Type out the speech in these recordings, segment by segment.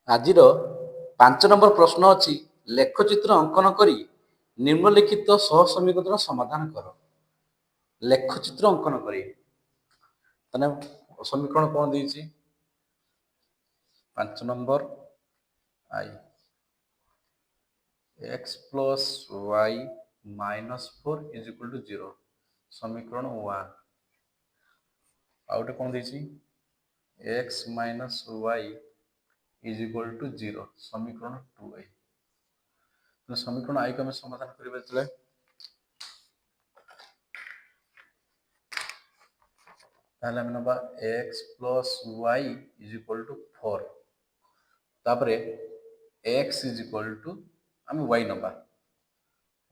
ଆଜିର 5 ନମ୍ବର ପ୍ରଶ୍ନ ଅଛି, ଲେଖଚିତ୍ର ଅଙ୍କନ କରି ନିମ୍ନଲିଖିତ ସହସମୀକରଣ ସମାଧାନ କର। ଲେଖଚିତ୍ର ଅଙ୍କନ କରି ତାହେଲେ ସମୀକରଣ କ'ଣ ଦେଇଛି? 5 number I x plus y minus 4 is equal to 0 ସମୀକରଣ 1। ଆଉ ଗୋଟେ କ'ଣ ଦେଇଛି? x minus y is equal to 0 ସମୀକରଣ 2i। ସମୀକରଣ i କୁ ଆମେ ସମାଧାନ କରିବା ଯେତେବେଳେ ତାହେଲେ ଆମେ ନେବା x plus y is equal to 4, ତାପରେ x is equal to ଆମେ y ନେବା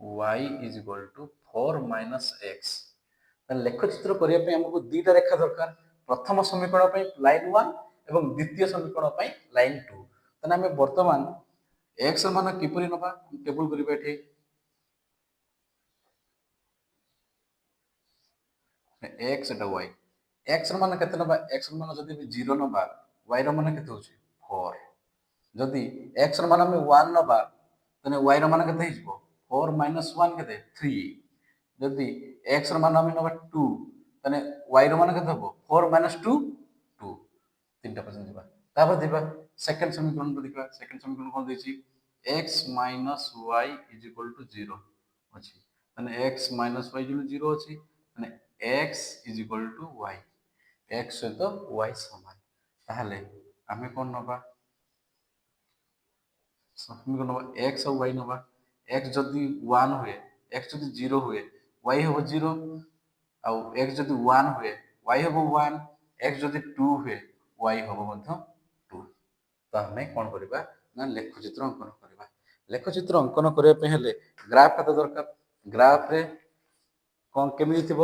y is equal to 4 minus x। ଲେଖଚିତ୍ର କରିବା ପାଇଁ ଆମକୁ ଦୁଇଟା ରେଖା ଦରକାର, ପ୍ରଥମ ସମୀକରଣ ପାଇଁ ଲାଇନ୍ 1 ଏବଂ ଦ୍ୱିତୀୟ ସମୀକରଣ ପାଇଁ ଲାଇନ୍ 2। ତାହେଲେ ଆମେ ବର୍ତ୍ତମାନ x ର ମାନ କିପରି ନେବା ଟେବୁଲ କରିବା ଏଠି। x eta y, x ର ମାନ କେତେ ନେବା? x ର ମାନ ଯଦି 0 ନେବା y ର ମାନ କେତେ ହେଉଛି 4। ଯଦି x ର ମାନ ଆମେ 1 ନେବା ତାହେଲେ y ର ମାନ କେତେ ହେଇଯିବ 4 minus 1 କେତେ 3। ଯଦି x ର ମାନ ଆମେ ନେବା 2 ତାହେଲେ y ର ମାନ କେତେ ହେବ 4 minus 2 2। ତିନିଟା ପର୍ଯ୍ୟନ୍ତ ଯିବା, ତାପରେ ଯିବା ସେକେଣ୍ଡ ସମୀକରଣ ଦେଖିବା। ସେକେଣ୍ଡ ସମୀକରଣ କ'ଣ ଦେଇଛି? x minus y is equal to 0 ଅଛି, ତାହେଲେ x minus y ଯେମିତି 0 ଅଛି ମାନେ x is equal to y, x ସହିତ y ସମାନ। ତାହେଲେ ଆମେ କ'ଣ ନେବା? ସମୀକରଣ ନେବା x ଆଉ y ନେବା। x ଯଦି 1 ହୁଏ, x ଯଦି 0 ହୁଏ y ହେବ 0, ଆଉ x ଯଦି 1 ହୁଏ y ହେବ 1, x ଯଦି 2 ହୁଏ y ହେବ ମଧ୍ୟ 2। ତ ଆମେ କ'ଣ କରିବା ନା ଲେଖଚିତ୍ର ଅଙ୍କନ କରିବା। ଲେଖଚିତ୍ର ଅଙ୍କନ କରିବା ପାଇଁ ହେଲେ ଗ୍ରାଫ ଖାତା ଦରକାର। ଗ୍ରାଫରେ କ'ଣ କେମିତି ଥିବ?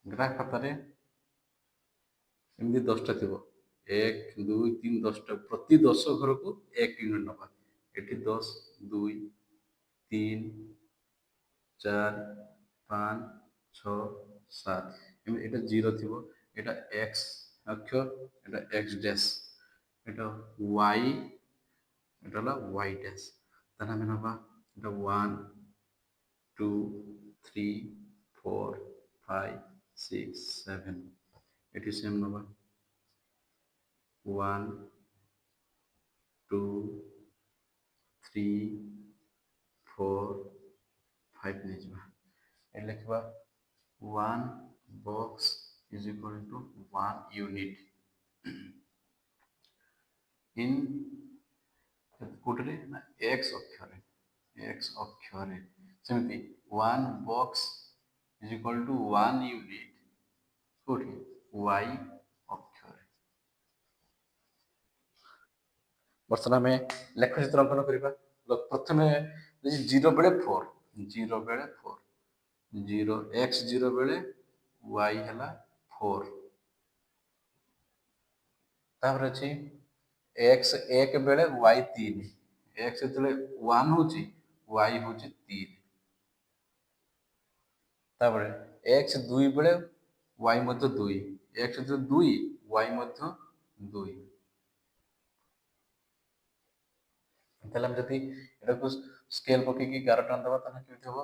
ଗ୍ରାଫ ଖାତାରେ ଏମିତି 10ଟା ଥିବ, 1 2 3 10ଟା, ପ୍ରତି 10 ଘରକୁ 1 ୟୁନିଟ୍ ନେବା। ଏଠି 10 2 3 4 5 6 7 ଏମିତି। ଏଇଟା 0 ଥିବ, ଏଇଟା x ଅକ୍ଷ, ଏଇଟା x ଡ୍ୟାସ୍, ଏଇଟା y, ଏଇଟା ହେଲା y ଡ୍ୟାସ୍। ତାହେଲେ ଆମେ ନେବା ଏଇଟା 1 2 3 4 5 6 7। ଏଠି ସେମ୍ ନେବା 1 2 3 4 5 ନେଇଯିବା। ଏଠି ଲେଖିବା 1 box is equal to 1 unit in କୋଉଥିରେ ନା x ଅକ୍ଷରେ, x ଅକ୍ଷରେ। ସେମିତି 1 box is equal to 1 unit କୋଉଠି y ଅକ୍ଷରେ। ବର୍ତ୍ତମାନ ଆମେ ଲେଖଚିତ୍ର ଅଙ୍କନ କରିବା। ପ୍ରଥମେ 0 ବେଳେ 4, 0 ବେଳେ 4, 0 x 0 ବେଳେ y ହେଲା 4। ତାପରେ ଅଛି x 1 ବେଳେ y 3, x ଯେତେବେଳେ 1 ହେଉଛି y ହେଉଛି 3। ତାପରେ x 2 ବେଳେ y ମଧ୍ୟ 2, x ଯେତେବେଳେ 2 y ମଧ୍ୟ 2। ତାହେଲେ ଆମେ ଯଦି ଏଟାକୁ ସ୍କେଲ ପକେଇକି 11 ଟଙ୍କା ଦେବା ତାହେଲେ କେମିତି ହେବ?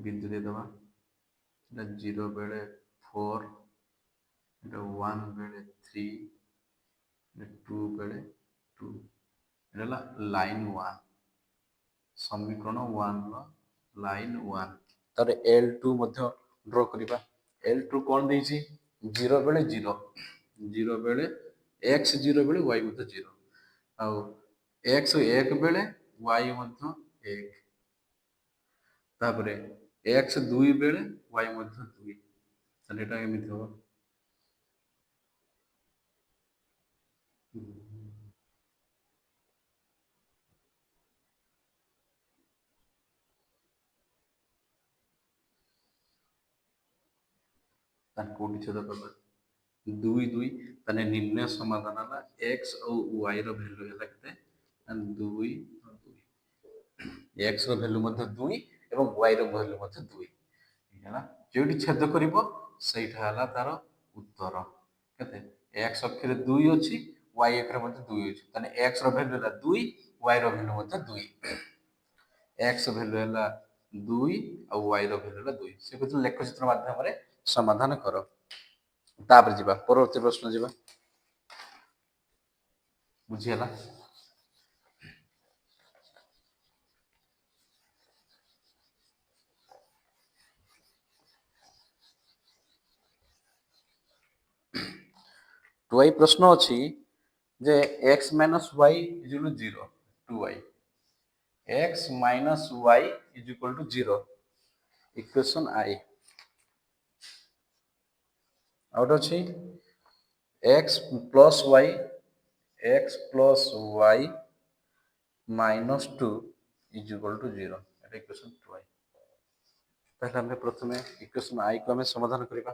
ବିନ୍ଦୁ ଦେଇଦେବା, ଏଇଟା 0 ବେଳେ 4, ଏଇଟା 1 ବେଳେ 3, ଏଇଟା 2 ବେଳେ 2। ଏଇଟା ହେଲା ଲାଇନ୍ 1, ସମୀକରଣ 1ର ଲାଇନ୍ 1। ତାପରେ L2 ମଧ୍ୟ ଡ୍ର କରିବା। L2 କ'ଣ ଦେଇଛି? 0 ବେଳେ 0, 0 ବେଳେ x 0 ବେଳେ y ମଧ୍ୟ 0, ଆଉ x 1 ବେଳେ y ମଧ୍ୟ 1, ତାପରେ x 2 ବେଳେ y ମଧ୍ୟ 2। ତାହେଲେ ଏଇଟା ଏମିତି ହେବ ତାହେଲେ କୋଉଠି ଛେଦ କଲା 2 2 ତାହେଲେ ନିର୍ଣ୍ଣୟ ସମାଧାନ ହେଲା x ଆଉ y ର ଭ୍ୟାଲୁ ହେଲା କେତେ 2 2 x ର ଭ୍ୟାଲୁ ମଧ୍ୟ 2 ଏବଂ y ର ଭ୍ୟାଲୁ ମଧ୍ୟ 2 ହେଲା ଯୋଉଠି ଛେଦ କରିବ ସେଇଟା ହେଲା ତାର ଉତ୍ତର କେତେ x ଅକ୍ଷରେ 2 ଅଛି y ଅକ୍ଷରେ ମଧ୍ୟ 2 ଅଛି ତାହେଲେ x ର ଭ୍ୟାଲୁ ହେଲା 2 y ର ଭ୍ୟାଲୁ ମଧ୍ୟ 2 x ଭ୍ୟାଲୁ ହେଲା 2 ଆଉ y ର ଭ୍ୟାଲୁ ହେଲା 2 ସେ କହିଥିଲେ ଲେଖଚିତ୍ର ମାଧ୍ୟମରେ ସମାଧାନ କର ତାପରେ ଯିବା ପରବର୍ତ୍ତୀ ପ୍ରଶ୍ନ ଯିବା ବୁଝିହେଲା ଟୁ ଆଇ ପ୍ରଶ୍ନ ଅଛି ଯେ x minus y is equal to 0 2y x minus y is equal to 0 equation I ଆଉ ଗୋଟେ ଅଛି x plus y minus 2 is equal to 0 এটা equation 2i তাহলে আমরা প্রথমে equation I କୁ ଆମେ ସମାଧାନ କରିବା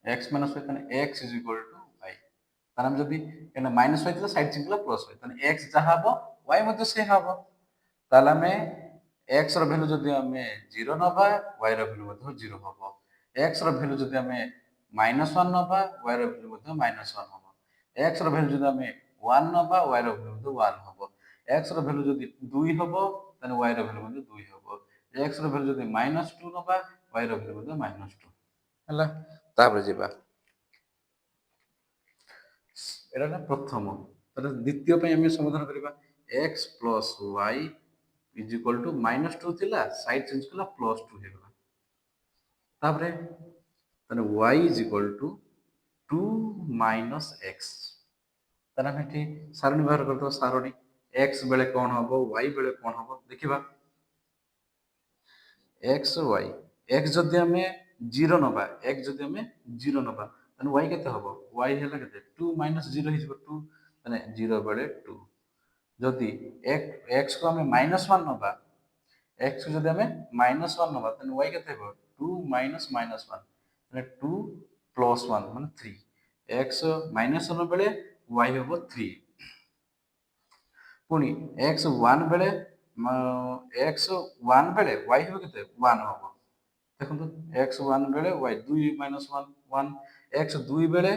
x minus y তাহলে x is equal to y তাহলে ଆମେ ଯଦି ଏଇନା ମାଇନସ୍ y ଥିଲା ସାଇଡ୍ ଚିହ୍ନ ଥିଲା ପ୍ଲସ୍ y ତାହେଲେ x ଯାହା ହବ y ମଧ୍ୟ ସେ ହବ ତାହେଲେ ଆମେ x ର ଭ୍ୟାଲୁ ଯଦି ଆମେ 0 ନବା y ର ଭ୍ୟାଲୁ ମଧ୍ୟ 0 ହବ x ର ଭ୍ୟାଲୁ ଯଦି ଆମେ -1 ନବା y ର ଭ୍ୟାଲୁ ମଧ୍ୟ -1 ହବ x ର ଭ୍ୟାଲୁ ଯଦି ଆମେ 1 ନବା y ର ଭ୍ୟାଲୁ ମଧ୍ୟ 1 ହବ x ର ଭ୍ୟାଲୁ ଯଦି 2 ହବ ତାହେଲେ y ର ଭ୍ୟାଲୁ ମଧ୍ୟ 2 ହବ x ର ଭ୍ୟାଲୁ ଯଦି -2 ନବା y ର ଭ୍ୟାଲୁ ମଧ୍ୟ -2 ହେଲା ତାପରେ ଯିବା ଏଟା ହେଲା ପ୍ରଥମ ତାହେଲେ ଦ୍ୱିତୀୟ ପାଇଁ ଆମେ ସମାଧାନ କରିବା x plus y is equal to -2 ଥିଲା ସାଇଡ୍ ଚେଞ୍ଜ କଲା +2 ହେଇଗଲା ତାପରେ ତାହେଲେ y is equal to 2 minus x ତାହେଲେ ଆମେ ଏଠି ସାରଣୀ ବ୍ୟବହାର କରିଦେବା ସାରଣୀ x ବେଳେ କଣ ହବ y ବେଳେ କଣ ହବ ଦେଖିବା x y x ଯଦି ଆମେ 0 ନବା x ଯଦି ଆମେ 0 ନବା ତାହେଲେ y କେତେ ହବ y ହେଲା କେତେ 2 ମାଇନସ୍ 0 ହେଇଯିବ 2 ତାହେଲେ 0 ବେଳେ 2 ଯଦି x କୁ ଆମେ -1 ନବା x କୁ ଯଦି ଆମେ -1 ନବା ତାହେଲେ y କେତେ ହେବ 2 ମାଇନସ୍ -1 ତାହେଲେ 2 ପ୍ଲସ୍ 1 ମାନେ 3 x -1 ବେଳେ y ହେବ 3 ପୁଣି x1 ବେଳେ x1 ବେଳେ y ହେବ କେତେ 1 ହବ ଦେଖନ୍ତୁ x1 ବେଳେ y 2 ମାଇନସ୍ 1 1 x2 ବେଳେ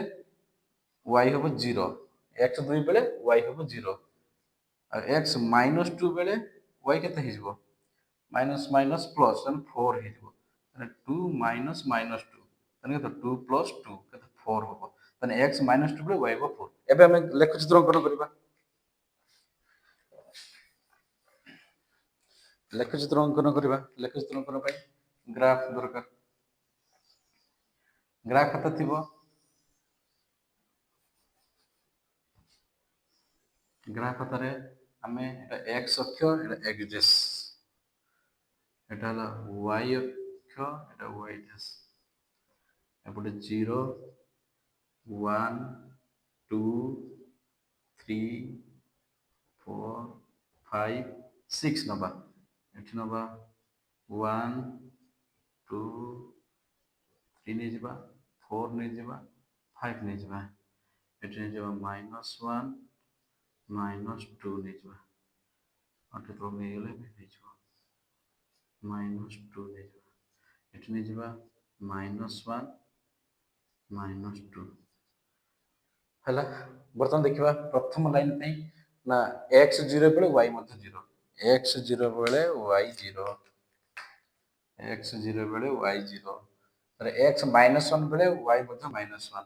y ହେବ 0 x2 ବେଳେ y ହେବ 0 ଆଉ x -2 ବେଳେ y କେତେ ହେଇଯିବ ମାଇନସ୍ ମାଇନସ୍ ପ୍ଲସ୍ ତାହେଲେ 4 ହେଇଯିବ ତାହେଲେ 2 ମାଇନସ୍ -2 ତାହେଲେ କେତେ 2 ପ୍ଲସ୍ 2 କେତେ 4 ହବ ତାହେଲେ x -2 ବେଳେ y ହେବ 4 ଏବେ ଆମେ ଲେଖଚିତ୍ର ଅଙ୍କନ କରିବା ଲେଖଚିତ୍ର ଅଙ୍କନ କରିବା ଲେଖଚିତ୍ର ଅଙ୍କନ ପାଇଁ ଗ୍ରାଫ ଦରକାର ଗ୍ରାଫ ଖାତା ଥିବ ଗ୍ରାଫ ଖାତାରେ ଆମେ ଏଟା x ଅକ୍ଷ ଏଟା ଏକ୍ସିସ୍ ଏଟା ହେଲା y ଅକ୍ଷ ଏଟା y ଡ୍ୟାସ୍ ଏପଟେ 0 1 2 3 4 5 6 ନବା ଏଠି ନବା 1 2 3 ନେଇଯିବା 4 ନେଇଯିବା 5 ନେଇଯିବା ଏଠି ନେଇଯିବା -1 -2 ନେଇଯିବା ଆଉ ଟିକେ ତଳକୁ ନେଇଗଲେ ବି ହେଇଯିବ -2 ନେଇଯିବା ଏଠି ନେଇଯିବା -1 -2 ହେଲା ବର୍ତ୍ତମାନ ଦେଖିବା ପ୍ରଥମ ଲାଇନ୍ ପାଇଁ ନା x 0 ବେଳେ y ମଧ୍ୟ 0 x 0 ବେଳେ y 0 x 0 ବେଳେ y 0 ତାପରେ x -1 ବେଳେ y ମଧ୍ୟ -1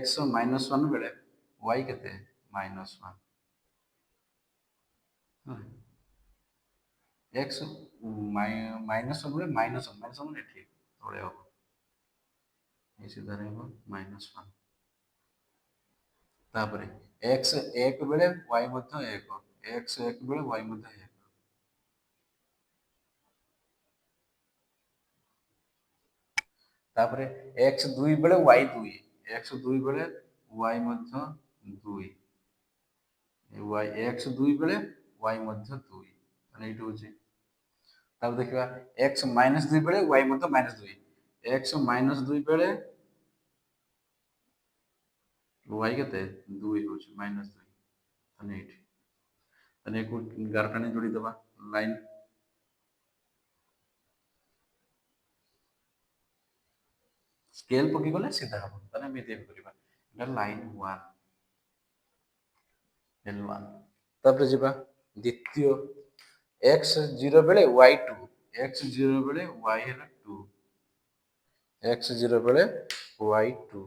x -1 ବେଳେ y କେତେ -1 x -1 ବେଳେ -1 ଏଠି ତଳେ ହବ এই ସିଧାରେ ହେବ -1 ତାପରେ x 1 ବେଳେ y ମଧ୍ୟ 1 x 1 ବେଳେ y ମଧ୍ୟ 1 ତାପରେ x 2 ବେଳେ y 2 x 2 ବେଳେ y ମଧ୍ୟ 2 y x 2 ବେଳେ y ମଧ୍ୟ 2 ମାନେ ଏଇଠି ହଉଛି ତାପରେ ଦେଖିବା x -2 ବେଳେ y ମଧ୍ୟ -2, x -2 ବେଳେ y କେତେ 2 ହେଉଛି -2, ତାହେଲେ ଏଇଠି ତାହେଲେ ଏକୁ ଗାର ଟାଣି ଯୋଡ଼ିଦେବା ଲାଇନ୍ ସ୍କେଲ ପକେଇ ଗଲେ ସିଧା ହବ, ତାହେଲେ ଆମେ ଏମିତି କରିବା ଏଟା ଲାଇନ୍ 1 L1। ତାପରେ ଯିବା ଦ୍ୱିତୀୟ x 0 ବେଳେ y 2, x 0 ବେଳେ y ହେଲା 2, x 0 ବେଳେ y 2,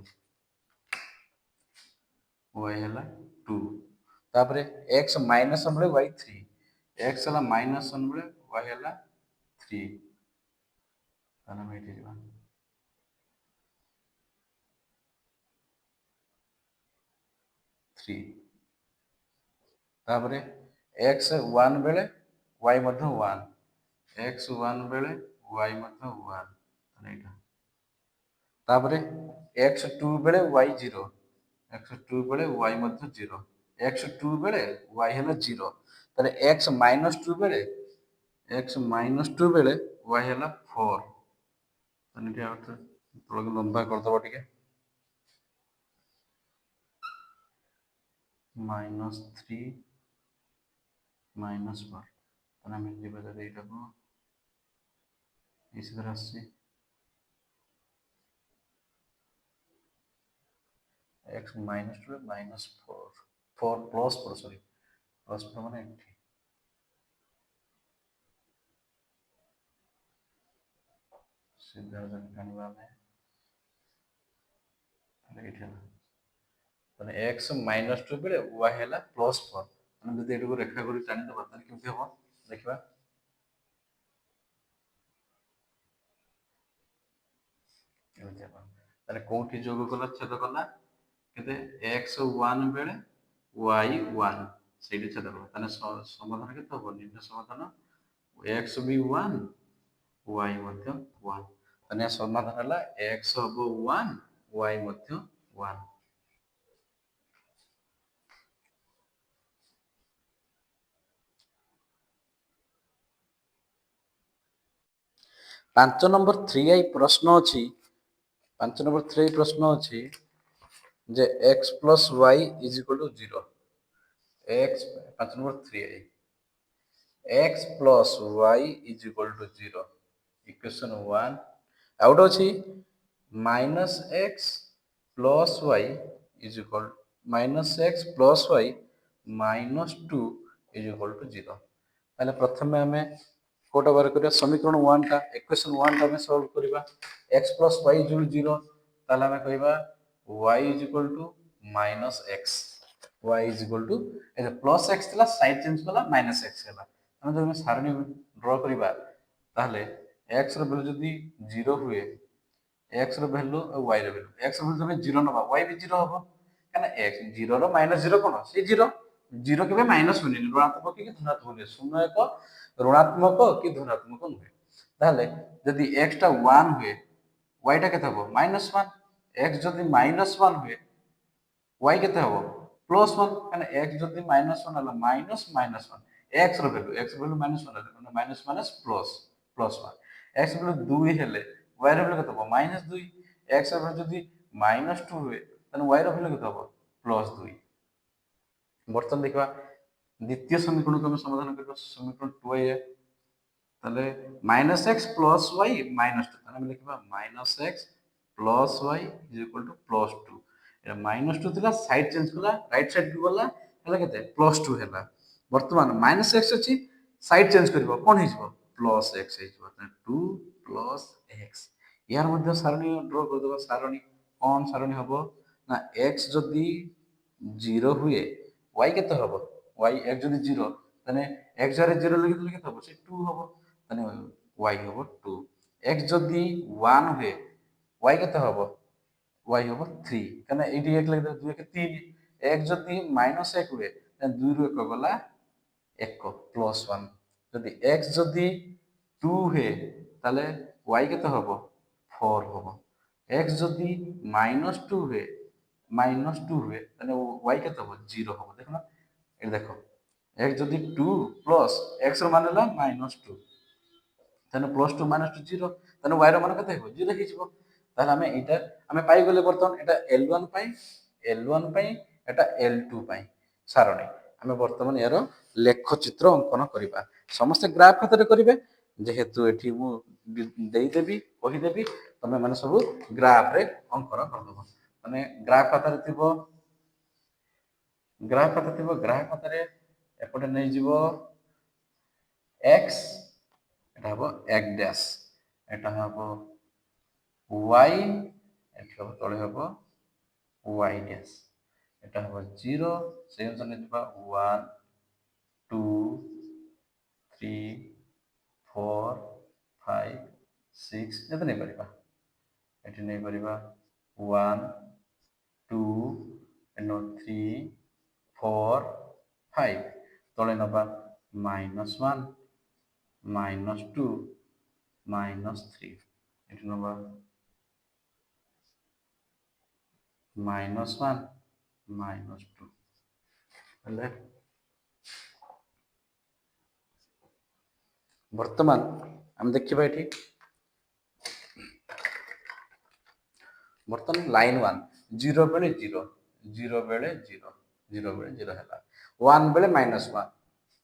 y ହେଲା 2। ତାପରେ x -1 ବେଳେ y 3, x ହେଲା -1 ବେଳେ y ହେଲା 3, ତାହେଲେ ଆମେ ଏଠି ଯିବା 3। ତାପରେ x 1 ବେଳେ y ମଧ୍ୟ 1, x 1 ବେଳେ y ମଧ୍ୟ 1, ତାହେଲେ ଏଇଟା। ତାପରେ x 2 ବେଳେ y 0, x 2 ବେଳେ y ମଧ୍ୟ 0, x 2 ବେଳେ y ହେଲା 0, ତାହେଲେ x -2 ବେଳେ y ହେଲା 4, ତାହେଲେ ଏଠି ଆଉ ତଳକୁ ଲମ୍ବା କରିଦେବା ଟିକେ -3 -1, ତାହେଲେ ଆମେ ଯିବା ଯଦି ଏଇଟାକୁ ଏଇ ସିଧାରେ ଆସିଛି x -2 -4, 4 +4 ସରି +4 ମାନେ ଏଠି ସିଧା ଟାଣିବା ଆମେ, ତାହେଲେ ଏଇଠି ହେଲା, ତାହେଲେ x -2 ବେଳେ y ହେଲା +4, ଆମେ ଯଦି ଏଟାକୁ ରେଖା କରି ଟାଣିଦେବା ତାହେଲେ କେମିତି ହବ ଦେଖିବା। ଏମିତି ହବ, ତାହେଲେ କୋଉଠି ଯୋଗ କଲା ଛେଦ କଲା କେତେ x 1 ବେଳେ y 1 ସେଇଠି ଛେଦ କଲା, ତାହେଲେ ସମାଧାନ କେତେ ହବ ନିର୍ଣ୍ଣୟ ସମାଧାନ x ବି 1 y ମଧ୍ୟ 1, ତାହେଲେ ସମାଧାନ ହେଲା x ହବ 1 y ମଧ୍ୟ 1। 5 ନମ୍ବର 3i ପ୍ରଶ୍ନ ଅଛି, 5 ନମ୍ବର 3i ପ୍ରଶ୍ନ ଅଛି ଯେ x + y = 0, x 5 number 3i x + y = 0, equation 1। ଆଉ ଗୋଟେ ଅଛି -x + y -x + y -2 = 0। ତାହେଲେ ପ୍ରଥମେ ଆମେ କୋଉଟା ବାହାର କରିବା ସମୀକରଣ 1 ଟା, ଇକ୍ୱେସନ୍ 1 ଟା ଆମେ ସଲ୍ଭ କରିବା। x + y = 0, ତାହେଲେ ଆମେ କହିବା y -x, y ଏ +x ଥିଲା ସାଇଡ୍ ଚେଞ୍ଜ କଲା -x ହେଲା। ଆମେ ଯଦି ସାରଣୀ ଡ୍ର କରିବା ତାହେଲେ x ର ଭ୍ୟାଲୁ ଯଦି 0 ହୁଏ, x ର ଭ୍ୟାଲୁ ଆଉ y ର ଭ୍ୟାଲୁ, x ର ଭ୍ୟାଲୁ ଯଦି 0 ନବା y ବି 0 ହବ, କାରଣ x 0 ର -0 କଣ ସେ 0, 0 କେବେ ମାଇନସ୍ ହୁଏନି, ଋଣାତ୍ମକ କି ଧନାତ୍ମକ ହୁଏ, ଶୂନ ଏକ ଋଣାତ୍ମକ କି ଧନାତ୍ମକ ନୁହେଁ। ତାହେଲେ ଯଦି x ଟା 1 ହୁଏ y ଟା କେତେ ହବ -1, x ଯଦି -1 ହୁଏ y କେତେ ହବ +1, କାରଣ x ଯଦି -1 ହେଲା -1, x ର ଭ୍ୟାଲୁ -1 ହେଲେ ମାଇନସ୍ +1, x ର ଭ୍ୟାଲୁ 2 ହେଲେ y ର ଭ୍ୟାଲୁ କେତେ ହବ -2, x ର ଭ୍ୟାଲୁ ଯଦି -2 ହୁଏ ତାହେଲେ y ର ଭ୍ୟାଲୁ କେତେ ହବ +2। ବର୍ତ୍ତମାନ ଦେଖିବା ଦ୍ୱିତୀୟ ସମୀକରଣକୁ ଆମେ ସମାଧାନ କରିବା, ସମୀକରଣ 2a, ତାହେଲେ -x + y -2, ତାହେଲେ ଆମେ ଲେଖିବା -x + y = +2, এটা -2 ଥିଲା ସାଇଡ୍ ଚେଞ୍ଜ କଲା ରାଇଟ୍ ସାଇଡ୍ କୁ ଗଲା ହେଲା କେତେ +2 ହେଲା। ବର୍ତ୍ତମାନ -x ଅଛି ସାଇଡ୍ ଚେଞ୍ଜ କରିବ କଣ ହେଇଯିବ +x ହେଇଯିବ, ତାହେଲେ 2 + x। ଏହାର ମଧ୍ୟ ସାରଣୀ ଡ୍ର କରିଦେବା, ସାରଣୀ କଣ ସାରଣୀ ହବ ନା x ଯଦି 0 ହୁଏ y କେତେ ହବ x ଯଦି 0 ତାହେଲେ x ଜାଗାରେ 0 ଲେଖିଦେଲେ କେତେ ହବ ସେ 2 ହବ, ତାହେଲେ y ହବ 2। x ଯଦି 1 ହୁଏ y କେତେ ହବ y ହବ 3, କାରଣ ଏଇଠି 1 ଲେଖିଦେଲେ 2 1 3, x ଯଦି -1 ହୁଏ ତାହେଲେ 2 ରୁ 1 ଗଲା 1 +1, ଯଦି x ଯଦି 2 ହୁଏ ତାହେଲେ y କେତେ ହବ 4 ହବ, x ଯଦି -2 ହୁଏ ତାହେଲେ y କେତେ ହବ 0 ହବ। ଦେଖୁନ ଏଠି ଦେଖ x ଯଦି 2 ପ୍ଲସ୍ x ର ମାନ ହେଲା -2, ତାହେଲେ +2 - 2 0 ତାହେଲେ y ର ମାନ କେତେ ହେବ 0 ହେଇଯିବ। ତାହେଲେ ଆମେ ଏଇଟା ଆମେ ପାଇଗଲେ ବର୍ତ୍ତମାନ ଏଟା L1 ପାଇଁ L1 ପାଇଁ ଏଟା L2 ପାଇଁ ସାରଣୀ। ଆମେ ବର୍ତ୍ତମାନ ଏହାର ଲେଖଚିତ୍ର ଅଙ୍କନ କରିବା। ସମସ୍ତେ ଗ୍ରାଫ ଖାତାରେ କରିବେ, ଯେହେତୁ ଏଠି ମୁଁ ଦେଇଦେବି କହିଦେବି ତମେ ମାନେ ସବୁ ଗ୍ରାଫରେ ଅଙ୍କନ କରିଦେବ। ମାନେ ଗ୍ରାଫ ଖାତାରେ ଥିବ ଗ୍ରାଫ ଖାତାରେ ଏପଟେ ନେଇଯିବ x, এটা হবো এক ড্যাশ, এটা হবো y, এটি হবো তলে হবো y ড্যাশ, এটা হবো 0 সেই অনুসারে নেবা 1 2 3 4 5 6 এতে নেই পারিবা, এটি নেই পারিবা 1 2 3 4 5 তলে নেবা -1 -2 -3 এটি নেবা -1 -2 ହେଲେ ବର୍ତ୍ତମାନ ଆମେ ଦେଖିବା ଏଠି ବର୍ତ୍ତମାନ ଲାଇନ 1 0 ବେଳେ 0 0 ବେଳେ 0 0 ବେଳେ 0 ହେଲା, 1 ବେଳେ -1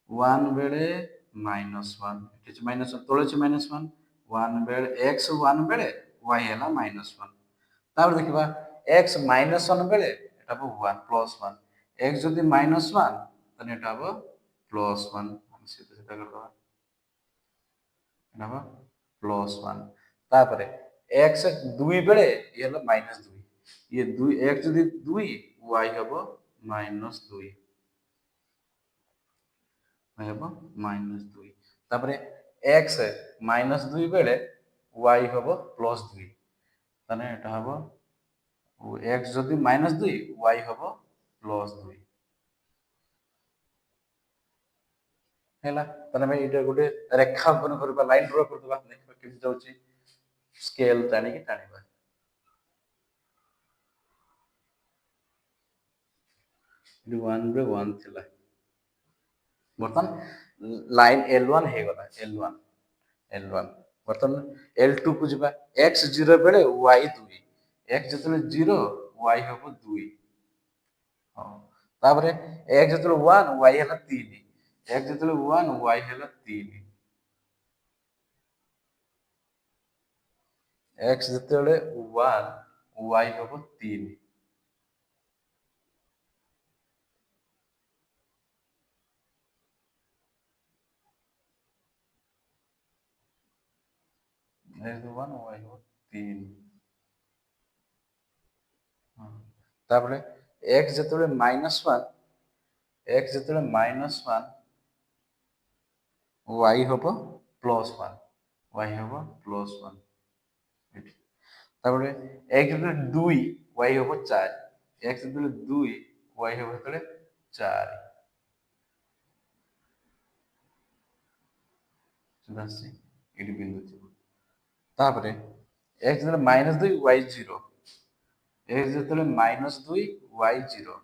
1 ବେଳେ -1 ଏଠି ଅଛି -1 ତଳେ ଅଛି -1 1 ବେଳେ x 1 ବେଳେ y ହେଲା -1। ତାପରେ ଦେଖିବା x -1 ବେଳେ এটা হবো 1 +1, x যদি -1 তাহলে এটা হবো +1, আমি সেটা করবা এটা হবো +1। তারপরে x 2 ବେଳେ ଇଏ ହେଲା -2, ଇଏ 2 x ଯଦି 2 y ହବ -2 ହେବ -2। ତାପରେ x -2 ବେଳେ y ହବ +2, ତାହେଲେ এটা হবো x যদি -2 y হବ +2 ହେଲା। ତାହେଲେ ଆମେ ଏଇଟା ଗୋଟେ ରେଖା ଅଙ୍କନ କରିବା, ଲାଇନ ଡ୍ର କରିଦେବା, ଦେଖିବା କେମିତି ଯାଉଛି। ସ୍କେଲ ଟାଣିକି ଟାଣିବା, ଏଠି 1 ରେ 1 ଥିଲା, ବର୍ତ୍ତମାନ ଲାଇନ L1 ହେଇଗଲା, L1 ବର୍ତ୍ତମାନ L2 କୁ ଯିବା, x 0 ବେଳେ y 2, x ଯେତେବେଳେ 0 y ହବ 2, ହଁ ତାପରେ x ଯେତେବେଳେ 1 y ହେଲା 3, x ଯେତେବେଳେ 1 y ହେଲା 3, x ଯେତେବେଳେ 1 y ହବ 3, x 1 y ହବ 3, ତାପରେ x ଯେତେବେଳେ -1 x ଯେତେବେଳେ -1 y ହବ +1, y ହବ +1 ଏଠି। ତାପରେ x ଯେତେବେଳେ 2 y ହବ 4, x ଯେତେବେଳେ 2 y ହବ ସେତେବେଳେ 4, ସେଟା ଆସିଛି ଏଠି ବିନ୍ଦୁ ଥିବ। ତାପରେ x ଯେତେବେଳେ -2 y 0, x ଯେତେବେଳେ -2 y 0,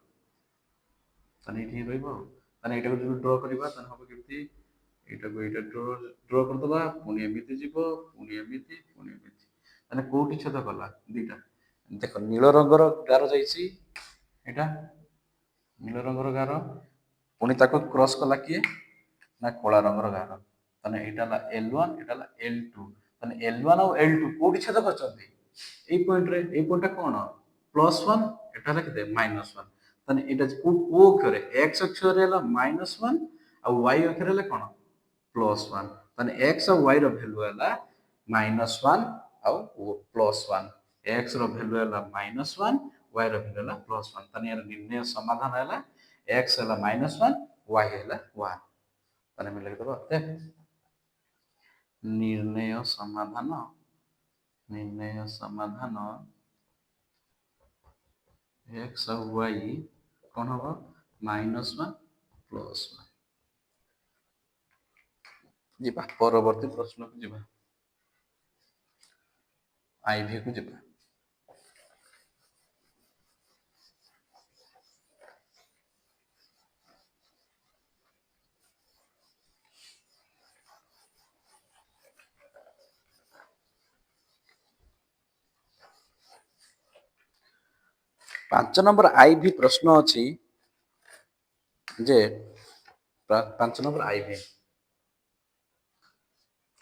ତାହେଲେ ଏଇଠି ରହିବ ଆଉ। ତାହେଲେ ଏଇଟାକୁ ଯଦି ଡ୍ର କରିବା ତାହେଲେ ହବ କେମିତି, ଏଇଟାକୁ ଏଇଟା ଡ୍ର କରିଦେବା, ପୁଣି ଏମିତି ଯିବ, ପୁଣି ଏମିତି, ପୁଣି ଏମିତି। ତାହେଲେ କୋଉଠି ଛେଦ କଲା, ଦିଟା ଦେଖ, ନୀଳ ରଙ୍ଗର ଗାର ଯାଇଛି, ଏଇଟା ନୀଳ ରଙ୍ଗର ଗାର, ପୁଣି ତାକୁ କ୍ରସ୍ କଲା କିଏ ନା କଳା ରଙ୍ଗର ଗାର। ତାହେଲେ ଏଇଟା ହେଲା L1, ଏଇଟା ହେଲା L2। ତାହେଲେ L1 ଆଉ L2 କୋଉଠି ଛେଦ କରିଛନ୍ତି, ଏଇ ପଏଣ୍ଟରେ। ଏଇ ପଏଣ୍ଟଟା କଣ +1, ଏଟା ହେଲା କେତେ -1। ତାହେଲେ ଏଇଟା କୋଉ ଅକ୍ଷରେ, x ଅକ୍ଷରରେ ହେଲା -1 ଆଉ y ଅକ୍ଷରେ ହେଲା କଣ +1। ତାହେଲେ x ଆଉ y ର ଭ୍ୟାଲୁ ହେଲା -1 ଆଉ +1, x ର ଭ୍ୟାଲୁ ହେଲା -1, y ର ଭ୍ୟାଲୁ ହେଲା +1। ତାହେଲେ ଏହାର ନିର୍ଣ୍ଣୟ ସମାଧାନ ହେଲା x ହେଲା -1, y ହେଲା 1। ତାହେଲେ ଆମେ ଲେଖିଦେବା ନିର୍ଣ୍ଣୟ ସମାଧାନ x ଆଉ y କଣ ହବ -1 +1। ଯିବା ପରବର୍ତ୍ତୀ ପ୍ରଶ୍ନକୁ ଯିବା, IV କୁ ଯିବା। ପାଞ୍ଚ ନମ୍ବର ଆଇଭି ପ୍ରଶ୍ନ ଅଛି ଯେ 5 ନମ୍ବର ଆଇଭି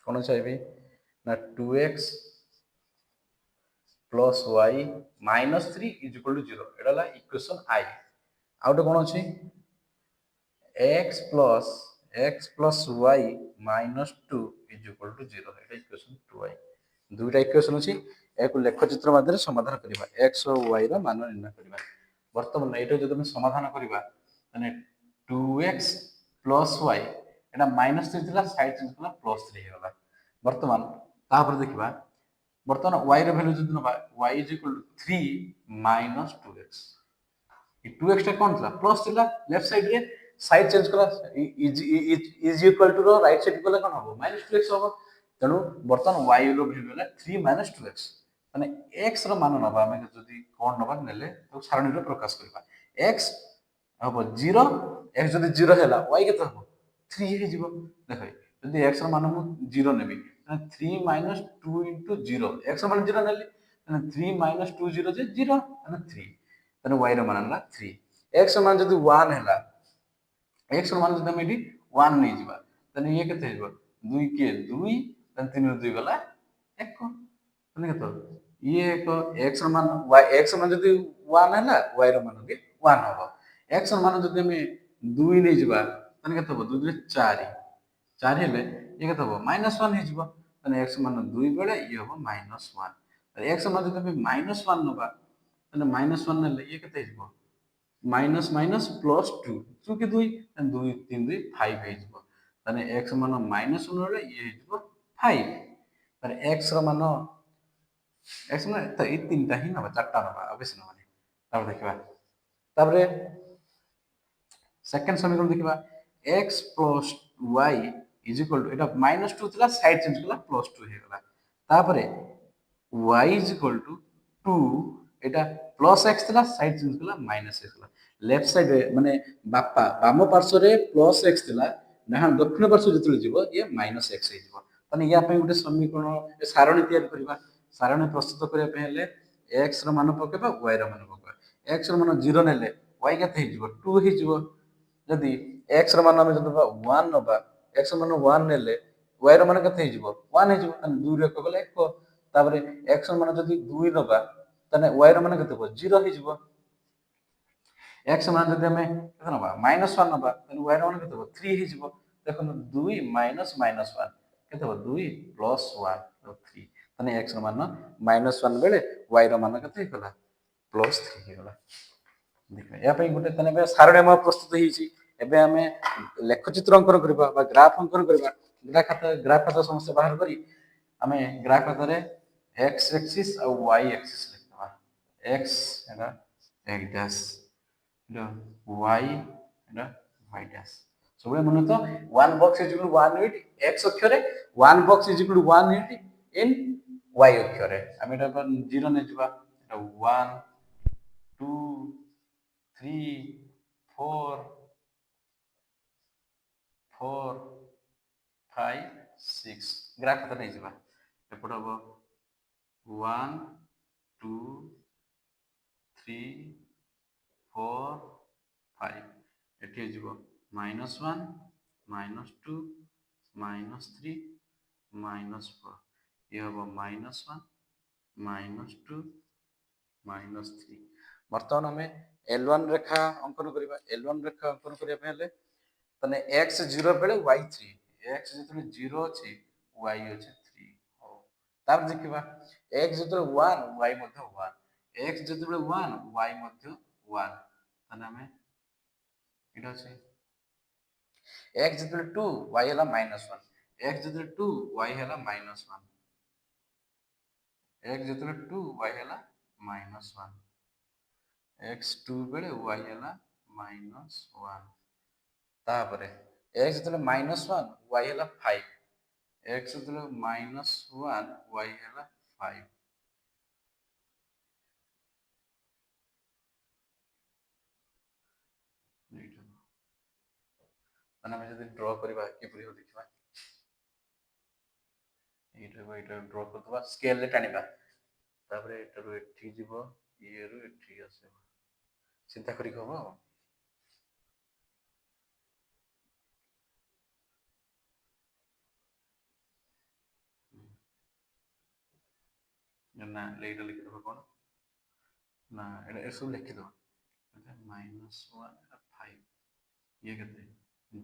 କଣ ଅଛି ଆଇଭି ନା 2x plus y minus 3 is equal to 0 ଏଟା ହେଲା ଇକ୍ୱେସନ୍ ଆଇ। ଆଉ ଗୋଟେ କଣ ଅଛି x plus y minus 2 is equal to 0 ଏଟା ଇକ୍ୱେସନ୍ 2i। ଦୁଇଟା ଇକ୍ୱେସନ୍ ଅଛି, ଏହାକୁ ଲେଖଚିତ୍ର ମାଧ୍ୟମରେ ସମାଧାନ କରିବା, x ଓ y ର ମାନ ନିର୍ଣ୍ଣୟ କରିବା। ବର୍ତ୍ତମାନ ଏଇଟା ଯଦି ଆମେ ସମାଧାନ କରିବା ମାନେ 2x ପ୍ଲସ୍ y ଏଟା ମାଇନସ୍ 3 ଥିଲା, ସାଇଡ୍ ଚେଞ୍ଜ କଲା ପ୍ଲସ୍ 3 ହେଇଗଲା। ବର୍ତ୍ତମାନ ତାପରେ ଦେଖିବା ବର୍ତ୍ତମାନ y ର ଭ୍ୟାଲୁ ଯଦି ନବା y is equal to 3 minus 2x। 2x ଟା କଣ ଥିଲା ପ୍ଲସ୍ ଥିଲା, ଲେଫ୍ଟ ସାଇଡ୍ ରେ ସାଇଡ୍ ଚେଞ୍ଜ କଲା ଇଜ ଇକ୍ୱାଲ୍ ଟୁ ର ରାଇଟ୍ ସାଇଡ୍ ଗଲେ କଣ ହବ ମାଇନସ୍ 2x ହବ। ତେଣୁ ବର୍ତ୍ତମାନ y ର ଭ୍ୟାଲୁ ହେଲା 3 ମାଇନସ୍ 2x। ମାନେ x ର ମାନ ନବା ଆମେ ଯଦି କଣ ନବା ନେଲେ ତାକୁ ସାରଣୀରେ ପ୍ରକାଶ କରିବା। x ହବ 0, x ଯଦି 0 ହେଲା y କେତେ ହବ 3 ହେଇଯିବ। ଦେଖ ଯଦି x ର ମାନ ମୁଁ 0 ନେବି 3 ମାଇନସ୍ 2 ଇଣ୍ଟୁ 0, x ର ମାନ 0 ନେଲି 3 ମାଇନସ୍ 2 0 ଯେ 0 ମାନେ 3, ତାହେଲେ y ର ମାନ ହେଲା 3। x ର ମାନ ଯଦି 1 ହେଲା, x ର ମାନ ଯଦି ଆମେ ଏଠି 1 ନେଇଯିବା ତାହେଲେ ଇଏ କେତେ ହେଇଯିବ 2 କିଏ 2, ତାହେଲେ 3 ରୁ 2 ଗଲା 1, ତାହେଲେ କେତେ ଇଏ ଏକ x ର ମାନ x ର ମାନ ଯଦି 1 ହେଲା y ର ମାନ ବି 1 ହବ। x ର ମାନ ଯଦି ଆମେ 2 ନେଇଯିବା ତାହେଲେ କେତେ ହବ 2 ରେ 4, 4 ହେଲେ ଇଏ କେତେ ହବ -1 ହେଇଯିବ। ତାହେଲେ x ମାନ 2 ବେଳେ ଇଏ ହବ -1। x ମାନ ଯଦି ଆମେ -1 ନବା ତାହେଲେ -1 ନେଲେ ଇଏ କେତେ ହେଇଯିବ ମାଇନସ୍ ମାଇନସ୍ ପ୍ଲସ୍ 2, 2 କି 2 2 3 2 5 ହେଇଯିବ। ତାହେଲେ x ମାନ -1 ବେଳେ ଇଏ ହେଇଯିବ 5। ତାହେଲେ x ର ମାନ x ମାନେ ଏଇ ତିନିଟା ହିଁ ନବା, ଚାରିଟା ନବା ଆଉ ବେଶୀ ନବାନି। ତାପରେ ଦେଖିବା ତାପରେ ସେକେଣ୍ଡ ସମୀକରଣ ଦେଖିବା x plus y is equal to ଏଟା -2 ଥିଲା, ସାଇଡ୍ ଚେଞ୍ଜ କଲା +2 ହେଇଗଲା। ତାପରେ y ଇଜ ଇକ୍ୱାଲ୍ ଟୁ 2, ଏଟା ପ୍ଲସ୍ x ଥିଲା, ସାଇଡ୍ ଚେଞ୍ଜ କଲା ମାଇନସ୍ x ହେଲା। ଲେଫ୍ଟ ସାଇଡ୍ ରେ ମାନେ ବାମ ପାର୍ଶ୍ୱରେ ପ୍ଲସ୍ x ଥିଲା, ଦକ୍ଷିଣ ପାର୍ଶ୍ୱ ଯେତେବେଳେ ଯିବ ଇଏ -x ହେଇଯିବ। ତାହେଲେ ୟା ପାଇଁ ଗୋଟେ ସମୀକରଣ ସାରଣୀ ତିଆରି କରିବା। ସାରଣୀ ପ୍ରସ୍ତୁତ କରିବା ପାଇଁ ହେଲେ x ର ମାନ ପକେଇବା, y ର ମାନ ପକେଇବା। x ର ମାନ 0 ନେଲେ y କେତେ ହେଇଯିବ 2 ହେଇଯିବ। ଯଦି x ର ମାନ ଆମେ ଯଦି 1 ନବା, x ର ମାନ 1 ନେଲେ y ର ମାନ କେତେ ହେଇଯିବ 1 ହେଇଯିବ। ତାହେଲେ 2 ରୁ 1 ଗଲେ 1। ତାପରେ x ର ମାନ ଯଦି 2 ନବା ତାହେଲେ y ର ମାନ କେତେ ହବ 0 ହେଇଯିବ। x ମାନ ଯଦି ଆମେ କେତେ ନବା -1 ନବା ତାହେଲେ y ର ମାନ କେତେ ହବ 3 ହେଇଯିବ। ଦେଖନ୍ତୁ 2 ମାଇନସ୍ -1 କେତେ ହବ 2 ପ୍ଲସ୍ 1 3। ତାହେଲେ x ର ମାନ -1 ବେଳେ y ର ମାନ କେତେ ହେଇଗଲା +3 ହେଇଗଲା। ଦେଖିବା ଏହା ପାଇଁ ଗୋଟେ ତାହେଲେ ଏବେ ସାରଣୀ ଆମର ପ୍ରସ୍ତୁତ ହେଇଛି। ଏବେ ଆମେ ଲେଖଚିତ୍ର ଅଙ୍କନ କରିବା ବା ଗ୍ରାଫ ଅଙ୍କନ କରିବା। ଗ୍ରାଫ ଖାତା ସମସ୍ତେ ବାହାର କରି ଆମେ ଗ୍ରାଫ ଖାତାରେ x ଆକ୍ସିସ୍ ଆଉ y ଆକ୍ସିସ୍ ଲେଖିବା। x ଏଟା x ଡ୍ୟାଶ, y ଏଟା y ଡ୍ୟାଶ। ସବୁବେଳେ ମନେ ତ 1 box is equal to 1 unit x ଅକ୍ଷରେ, 1 box is equal to 1 unit in y ଅକ୍ଷରେ। ଆମେ ଏଟା 0 ନେଇଯିବା, ଏଟା 1 2 3 4 4 5 6 ଗ୍ରାଫ ଖାତା ନେଇଯିବା। ଏପଟେ ହବ 1 2 3 4 5, ଏଠି ହେଇଯିବ -1 -2 -3 -4, ଇଏ ହବ -1 -2 -3। ବର୍ତ୍ତମାନ ଆମେ L1 ରେଖା ଅଙ୍କନ କରିବା। L1 ରେଖା ଅଙ୍କନ କରିବା ପାଇଁ ହେଲେ ତାହେଲେ x 0 ବେଳେ y 3, x ଯେତେବେଳେ 0 ଅଛି y ଅଛି 3। ହଉ ତାପରେ ଦେଖିବା x ଯେତେବେଳେ 1 y ମଧ୍ୟ 1, x ଯେତେବେଳେ 1 y ମଧ୍ୟ 1। ତାହେଲେ ଆମେ ଏଇଟା ଅଛି x ଯେତେବେଳେ 2 y ହେଲା -1, x ଯେତେବେଳେ 2 y ହେଲା -1, x ଯେତେବେଳେ 2 y ହେଲା -1, x 2 ବେଳେ y ହେଲା -1। ତାପରେ x ଯେତେବେଳେ -1 y ହେଲା 5, x ଯେତେବେଳେ -1 y ହେଲା 5। ତାହେଲେ ଆମେ ଯଦି ଡ୍ର କରିବା କିପରି ହବ ଦେଖିବା। ଏଇଟା ଡ୍ର କରିଦେବା, ସ୍କେଲରେ ଟାଣିବା। ତାପରେ ଏଠାରୁ ଏଠି ଯିବ, ଇଏରୁ ଏଠି ଆସିବ। ଚିନ୍ତା କରିକି ହବ ଆଉ। ନା ଏଇଟା ଲିଖିଦେବା କ'ଣ ନା ଏଇଟା ଏସବୁ ଲିଖିଦେବା -1 5 ଇଏ କେତେ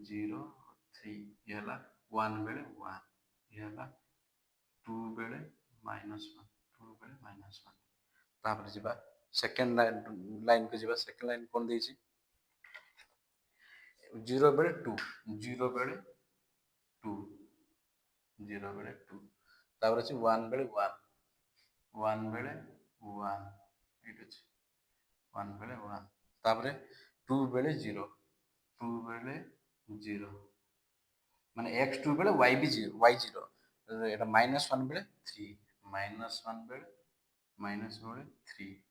0 3 ଇଏ ହେଲା 1 ବେଳେ 1 ଇଏ ହେଲା 2 ବେଳେ -1 2 ବେଳେ -1 ତାପରେ ଯିବା ସେକେଣ୍ଡ ଲାଇନକୁ ଯିବା। ସେକେଣ୍ଡ ଲାଇନ କ'ଣ ଦେଇଛି 0 ବେଳେ 2 0 ବେଳେ 2 0 ବେଳେ 2 ତାପରେ ଅଛି 1 ବେଳେ 1 1 ବେଳେ 1 ଏଇଠି ଅଛି 1 ବେଳେ 1 ତାପରେ 2 ବେଳେ 0 2 ବେଳେ 0 ମାନେ x2 ବେଳେ y ବି 0 y0 এটা -1 ବେଳେ 3 -1 ବେଳେ -3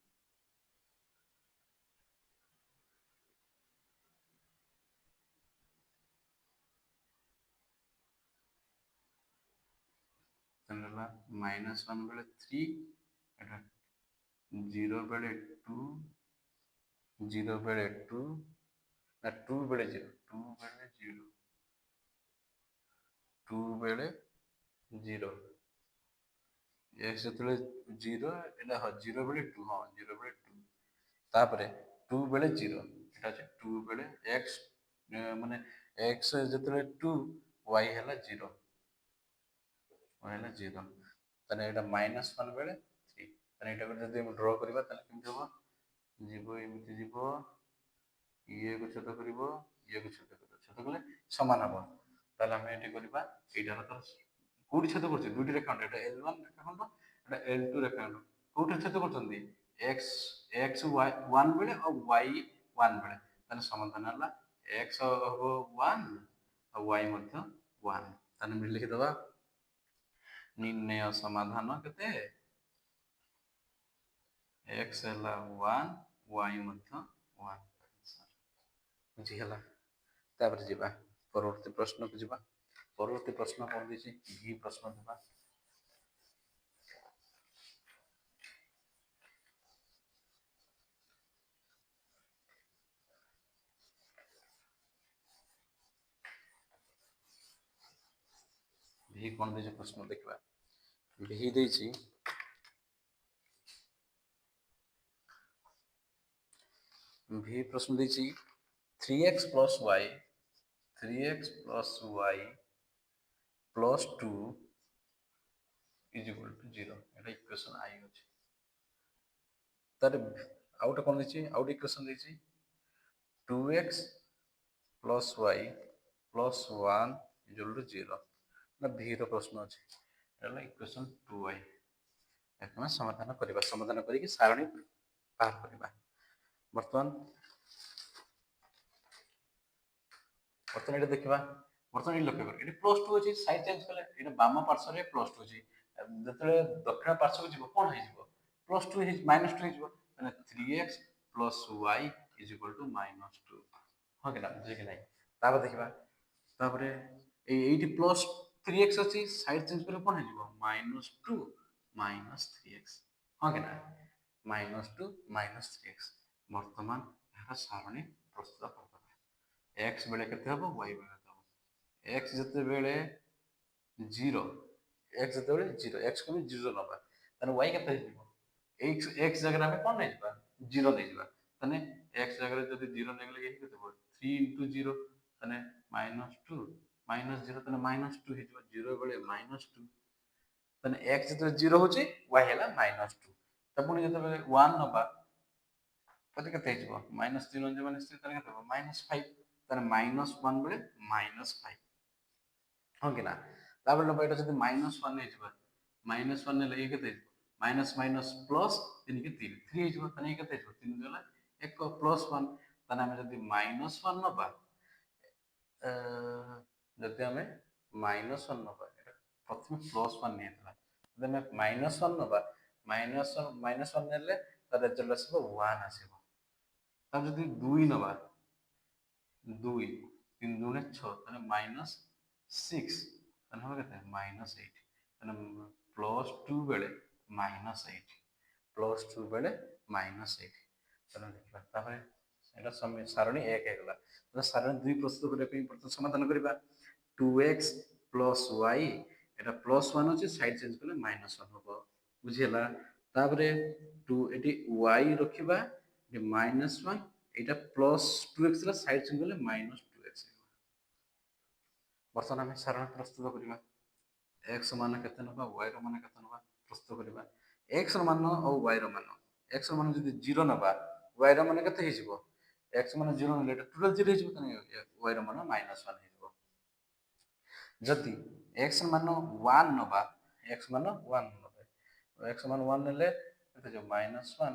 ହେଲା -1 ବେଳେ 3 এটা 0 ବେଳେ 2 0 ବେଳେ 2 ନା 2 ବେଳେ 0 2 ବେଳେ 0 2 ବେଳେ 0 x ଯେତେବେଳେ 0 ଏଇଟା ହଁ 0 ବେଳେ 2 ହଁ 0 ବେଳେ 2 ତାପରେ 2 ବେଳେ 0 এটা ଅଛି 2 ବେଳେ x ମାନେ x ଯେତେବେଳେ 2 y ହେଲା 0 y ହେଲା 0 ତାହେଲେ ଏଇଟା -1 ବେଳେ 3 ତାହେଲେ ଏଇଟାକୁ ଯଦି ଆମେ ଡ୍ର କରିବା ତାହେଲେ କେମିତି ହବ ଯିବ ଏମିତି ଯିବ ଇଏକୁ ଛୋଟ କରିବ ଇଏକୁ ଛୋଟ କରିବ ଛୋଟ କଲେ ସମାନ ହବ। ତାହେଲେ ଆମେ ଏଠି କରିବା ଏଇଟାର ତ କୋଉଠି ଛେଦ କରୁଛି ଦୁଇଟି ରେଖାଖଣ୍ଡ ଏଟା L1 ରେଖାଖଣ୍ଡ ଏଟା L2 ରେଖାଖଣ୍ଡ କୋଉଠି ଛେଦ କରୁଛନ୍ତି x y 1 ବେଳେ ଆଉ y 1 ବେଳେ ତାହେଲେ ସମାଧାନ ହେଲା x ହବ 1 ଆଉ y ମଧ୍ୟ 1 ତାହେଲେ ଲିଖିଦବା ନିର୍ଣ୍ଣୟ ସମାଧାନ କେତେ x ହେଲା 1 y ମଧ୍ୟ 1 ବୁଝିହେଲା। ତାପରେ ଯିବା ପରବର୍ତ୍ତୀ ପ୍ରଶ୍ନକୁ ଯିବା। ପରବର୍ତ୍ତୀ ପ୍ରଶ୍ନ କ'ଣ ଦେଇଛି ଭି ପ୍ରଶ୍ନ ଦେବା। ଭି କ'ଣ ଦେଇଛି ପ୍ରଶ୍ନ ଦେଖିବା। ଭି ଦେଇଛି ଭି ପ୍ରଶ୍ନ ଦେଇଛି 3x + y 3x + y + 2 = 0 এটা ଇକ୍ୱେସନ୍ ଆଇ ଅଛି। ତାର ଆଉ ଗୋଟେ କ'ଣ ଦେଇଛି ଆଉ ଗୋଟେ ଇକ୍ୱେସନ୍ ଦେଇଛି 2x + y + 1 = 0 ନା ଭିର ପ୍ରଶ୍ନ ଅଛି ଏଟା ହେଲା ଇକ୍ୱେସନ୍ 2y ଏହାକୁ ଆମେ ସମାଧାନ କରିବା। ସମାଧାନ କରିକି ସାରଣୀ ବାହାର କରିବା। ବର୍ତ୍ତମାନ ଏଇଟା ଦେଖିବା। ବର୍ତ୍ତମାନ ଏଠି ଲକ୍ଷ୍ୟ କର ଏଠି +2 ଅଛି ସାଇଡ୍ ଚେଞ୍ଜ କଲେ ଏଇଟା ବାମ ପାର୍ଶ୍ୱରେ +2 ଅଛି ଯେତେବେଳେ ଦକ୍ଷିଣ ପାର୍ଶ୍ୱକୁ ଯିବ କ'ଣ ହେଇଯିବ +2 -2 ହେଇଯିବ ମାନେ 3x + y = -2 ହଁ କି ନା ବୁଝିଲେ କି ନାହିଁ। ତାପରେ ଦେଖିବା ତାପରେ ଏଇଠି +3x ଅଛି ସାଇଡ୍ ଚେଞ୍ଜ କଲେ କ'ଣ ହେଇଯିବ -2 -3x ହଁ କି ନା -2 -3x ବର୍ତ୍ତମାନ ଏହାର ସାରଣୀ ପ୍ରସ୍ତୁତ କରିଦେବା। x ବେଳେ କେତେ ହେବ y ବେଳେ କେତେ ହେବ x ଯେତେବେଳେ 0 x ଯେତେବେଳେ 0 x କୁ ବି 0 ନବା ତାହେଲେ y କେତେ ହେଇଯିବ x ଜାଗାରେ ଆମେ କ'ଣ ନେଇଯିବା 0 ନେଇଯିବା ତାହେଲେ x ଜାଗାରେ ଯଦି 0 ନେଇଗଲେ ଏଠି କେତେ ହେବ 3 × 0 ତାହେଲେ -2 -0 ତାହେଲେ -2 ହେଇଯିବ 0 ବେଳେ -2 ତାହେଲେ x ଯେତେବେଳେ 0 ହେଉଛି y ହେଲା -2 ତା ପୁଣି ଯେତେବେଳେ 1 ନବା ତାହେଲେ କେତେ ହେଇଯିବ -3 × -3 ତାହେଲେ କେତେ ହେବ -5 ତାହେଲେ -1 ବେଳେ -5 ହଁ କି ନା ତାପରେ ନବା ଏଇଟା ଯଦି -1 ନେଇଯିବା -1 ନେଲେ ଇଏ କେତେ ହେଇଯିବ -ପ୍ଲସ୍ 3 × 3 3 ହେଇଯିବ ତାହେଲେ ଇଏ କେତେ ହେଇଯିବ 3 ଗଲା 1 +1 ତାହେଲେ ଆମେ ଯଦି -1 ନବା ଯଦି ଆମେ -1 ନବା ପ୍ରଥମେ +1 ନେଇଥିଲା ଯଦି ଆମେ -1 ନବା -1 ନେଲେ ତା ରେଜଲ୍ଟ ଆସିବ 1 ଆସିବ। ତାପରେ ଯଦି 2 ନବା 2 3 ଦୁଗୁଣେ 6 ତାହେଲେ -6 ତାହେଲେ ହେବ କେତେ -8 ତାହେଲେ +2 ବେଳେ -8 +2 ବେଳେ -8 ତାହେଲେ ଦେଖିବା ତାପରେ এটা সারণী 1 ହେଇଗଲା। ତ ସାରଣୀ 2 ପ୍ରସ୍ତୁତ କରିବା ପାଇଁ ପ୍ରଥମେ ସମାଧାନ କରିବା। 2x ପ୍ଲସ୍ y এটা ପ୍ଲସ୍ 1 ଅଛି, ସାଇଡ୍ ଚେଞ୍ଜ କଲେ -1 ହବ। ବୁଝିହେଲା? ତାପରେ ଏଠି y ରଖିବା, ଏଠି -1, ଏଇଟା ପ୍ଲସ୍ 2x ଥିଲା, ସାଇଡ୍ ଚେଞ୍ଜ କଲେ -2x ହେଇଗଲା। ବର୍ତ୍ତମାନ ଆମେ ସାରଣୀ ପ୍ରସ୍ତୁତ କରିବା। x ମାନ କେତେ ନେବା, y ର ମାନ କେତେ ନେବା ପ୍ରସ୍ତୁତ କରିବା। x ର ମାନ ଆଉ y ର ମାନ, x ର ମାନ ଯଦି 0 ନେବା, y ର ମାନ କେତେ ହେଇଯିବ? x ମାନ 0 ନେଲେ ଏଟା ଟୋଟାଲ 0 ହେଇଯିବ, ତାହେଲେ y ର ମାନ -1 ହେଇଯିବ। ଯଦି x ର ମାନ 1 ନେବା, x ମାନ 1 ନେବେ, x ମାନ 1 ନେଲେ କେତେ ହେଇଯିବ? -1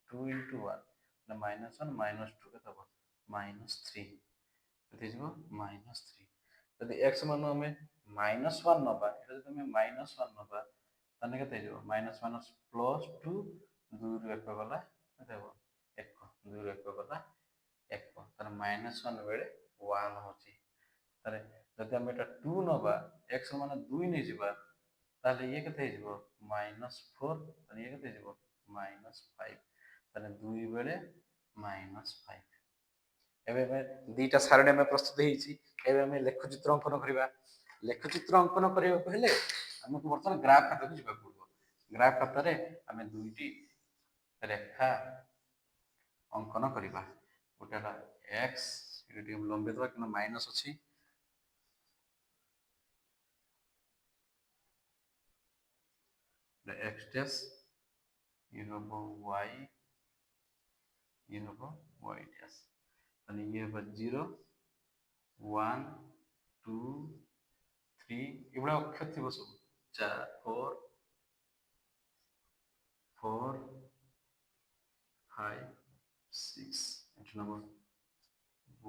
-2 into 1 -1 -2 କେତେ ହେବ? -3 କେତେ ହେଇଯିବ? -3। ଯଦି x ମାନ ଆମେ -1 ନେବା, ଏଟା ଯଦି ଆମେ -1 ନେବା, ତାହେଲେ କେତେ ହେଇଯିବ? -+2, 2 ରୁ 1 ଗଲା କେତେ ହେବ? 1, 2 ରୁ 1 ଗଲା 1, ତାହେଲେ -1 ବେଳେ 1 ହେଉଛି। ତାହେଲେ ଯଦି ଆମେ ଏଟା 2 ନେବା, x ମାନ 2 ନେଇଯିବା, ତାହେଲେ ଇଏ କେତେ ହେଇଯିବ? -4, ତାହେଲେ ଇଏ କେତେ ହେଇଯିବ? -5, ତାହେଲେ 2 ବେଳେ -5। ଏବେ ଆମେ ଦୁଇଟା ସାରଣୀ ଆମେ ପ୍ରସ୍ତୁତ ହେଇଛି। ଏବେ ଆମେ ଲେଖଚିତ୍ର ଅଙ୍କନ କରିବା। ଲେଖଚିତ୍ର ଅଙ୍କନ କରିବାକୁ ହେଲେ ଆମକୁ ବର୍ତ୍ତମାନ ଗ୍ରାଫ ଖାତାକୁ ଯିବାକୁ ପଡ଼ିବ। ଗ୍ରାଫ ଖାତାରେ ଆମେ ଦୁଇଟି ରେଖା ଅଙ୍କନ କରିବା। ଗୋଟେ ହେଲା x, ଏଠି ଟିକେ ଲମ୍ବେଇ ଦେବା କାରଣ ମାଇନସ୍ ଅଛି। x ଡ୍ୟାସ୍, ଇଏ ହେବ y, ଇଏ ହେବ y ଡ୍ୟାସ୍। ତାହେଲେ ଇଏ ହେବ 0, 1, 2, 3, ଏଭଳିଆ ଅକ୍ଷର ଥିବ ସବୁ। 4, 4, 5, 6, ଏଠି ନେବ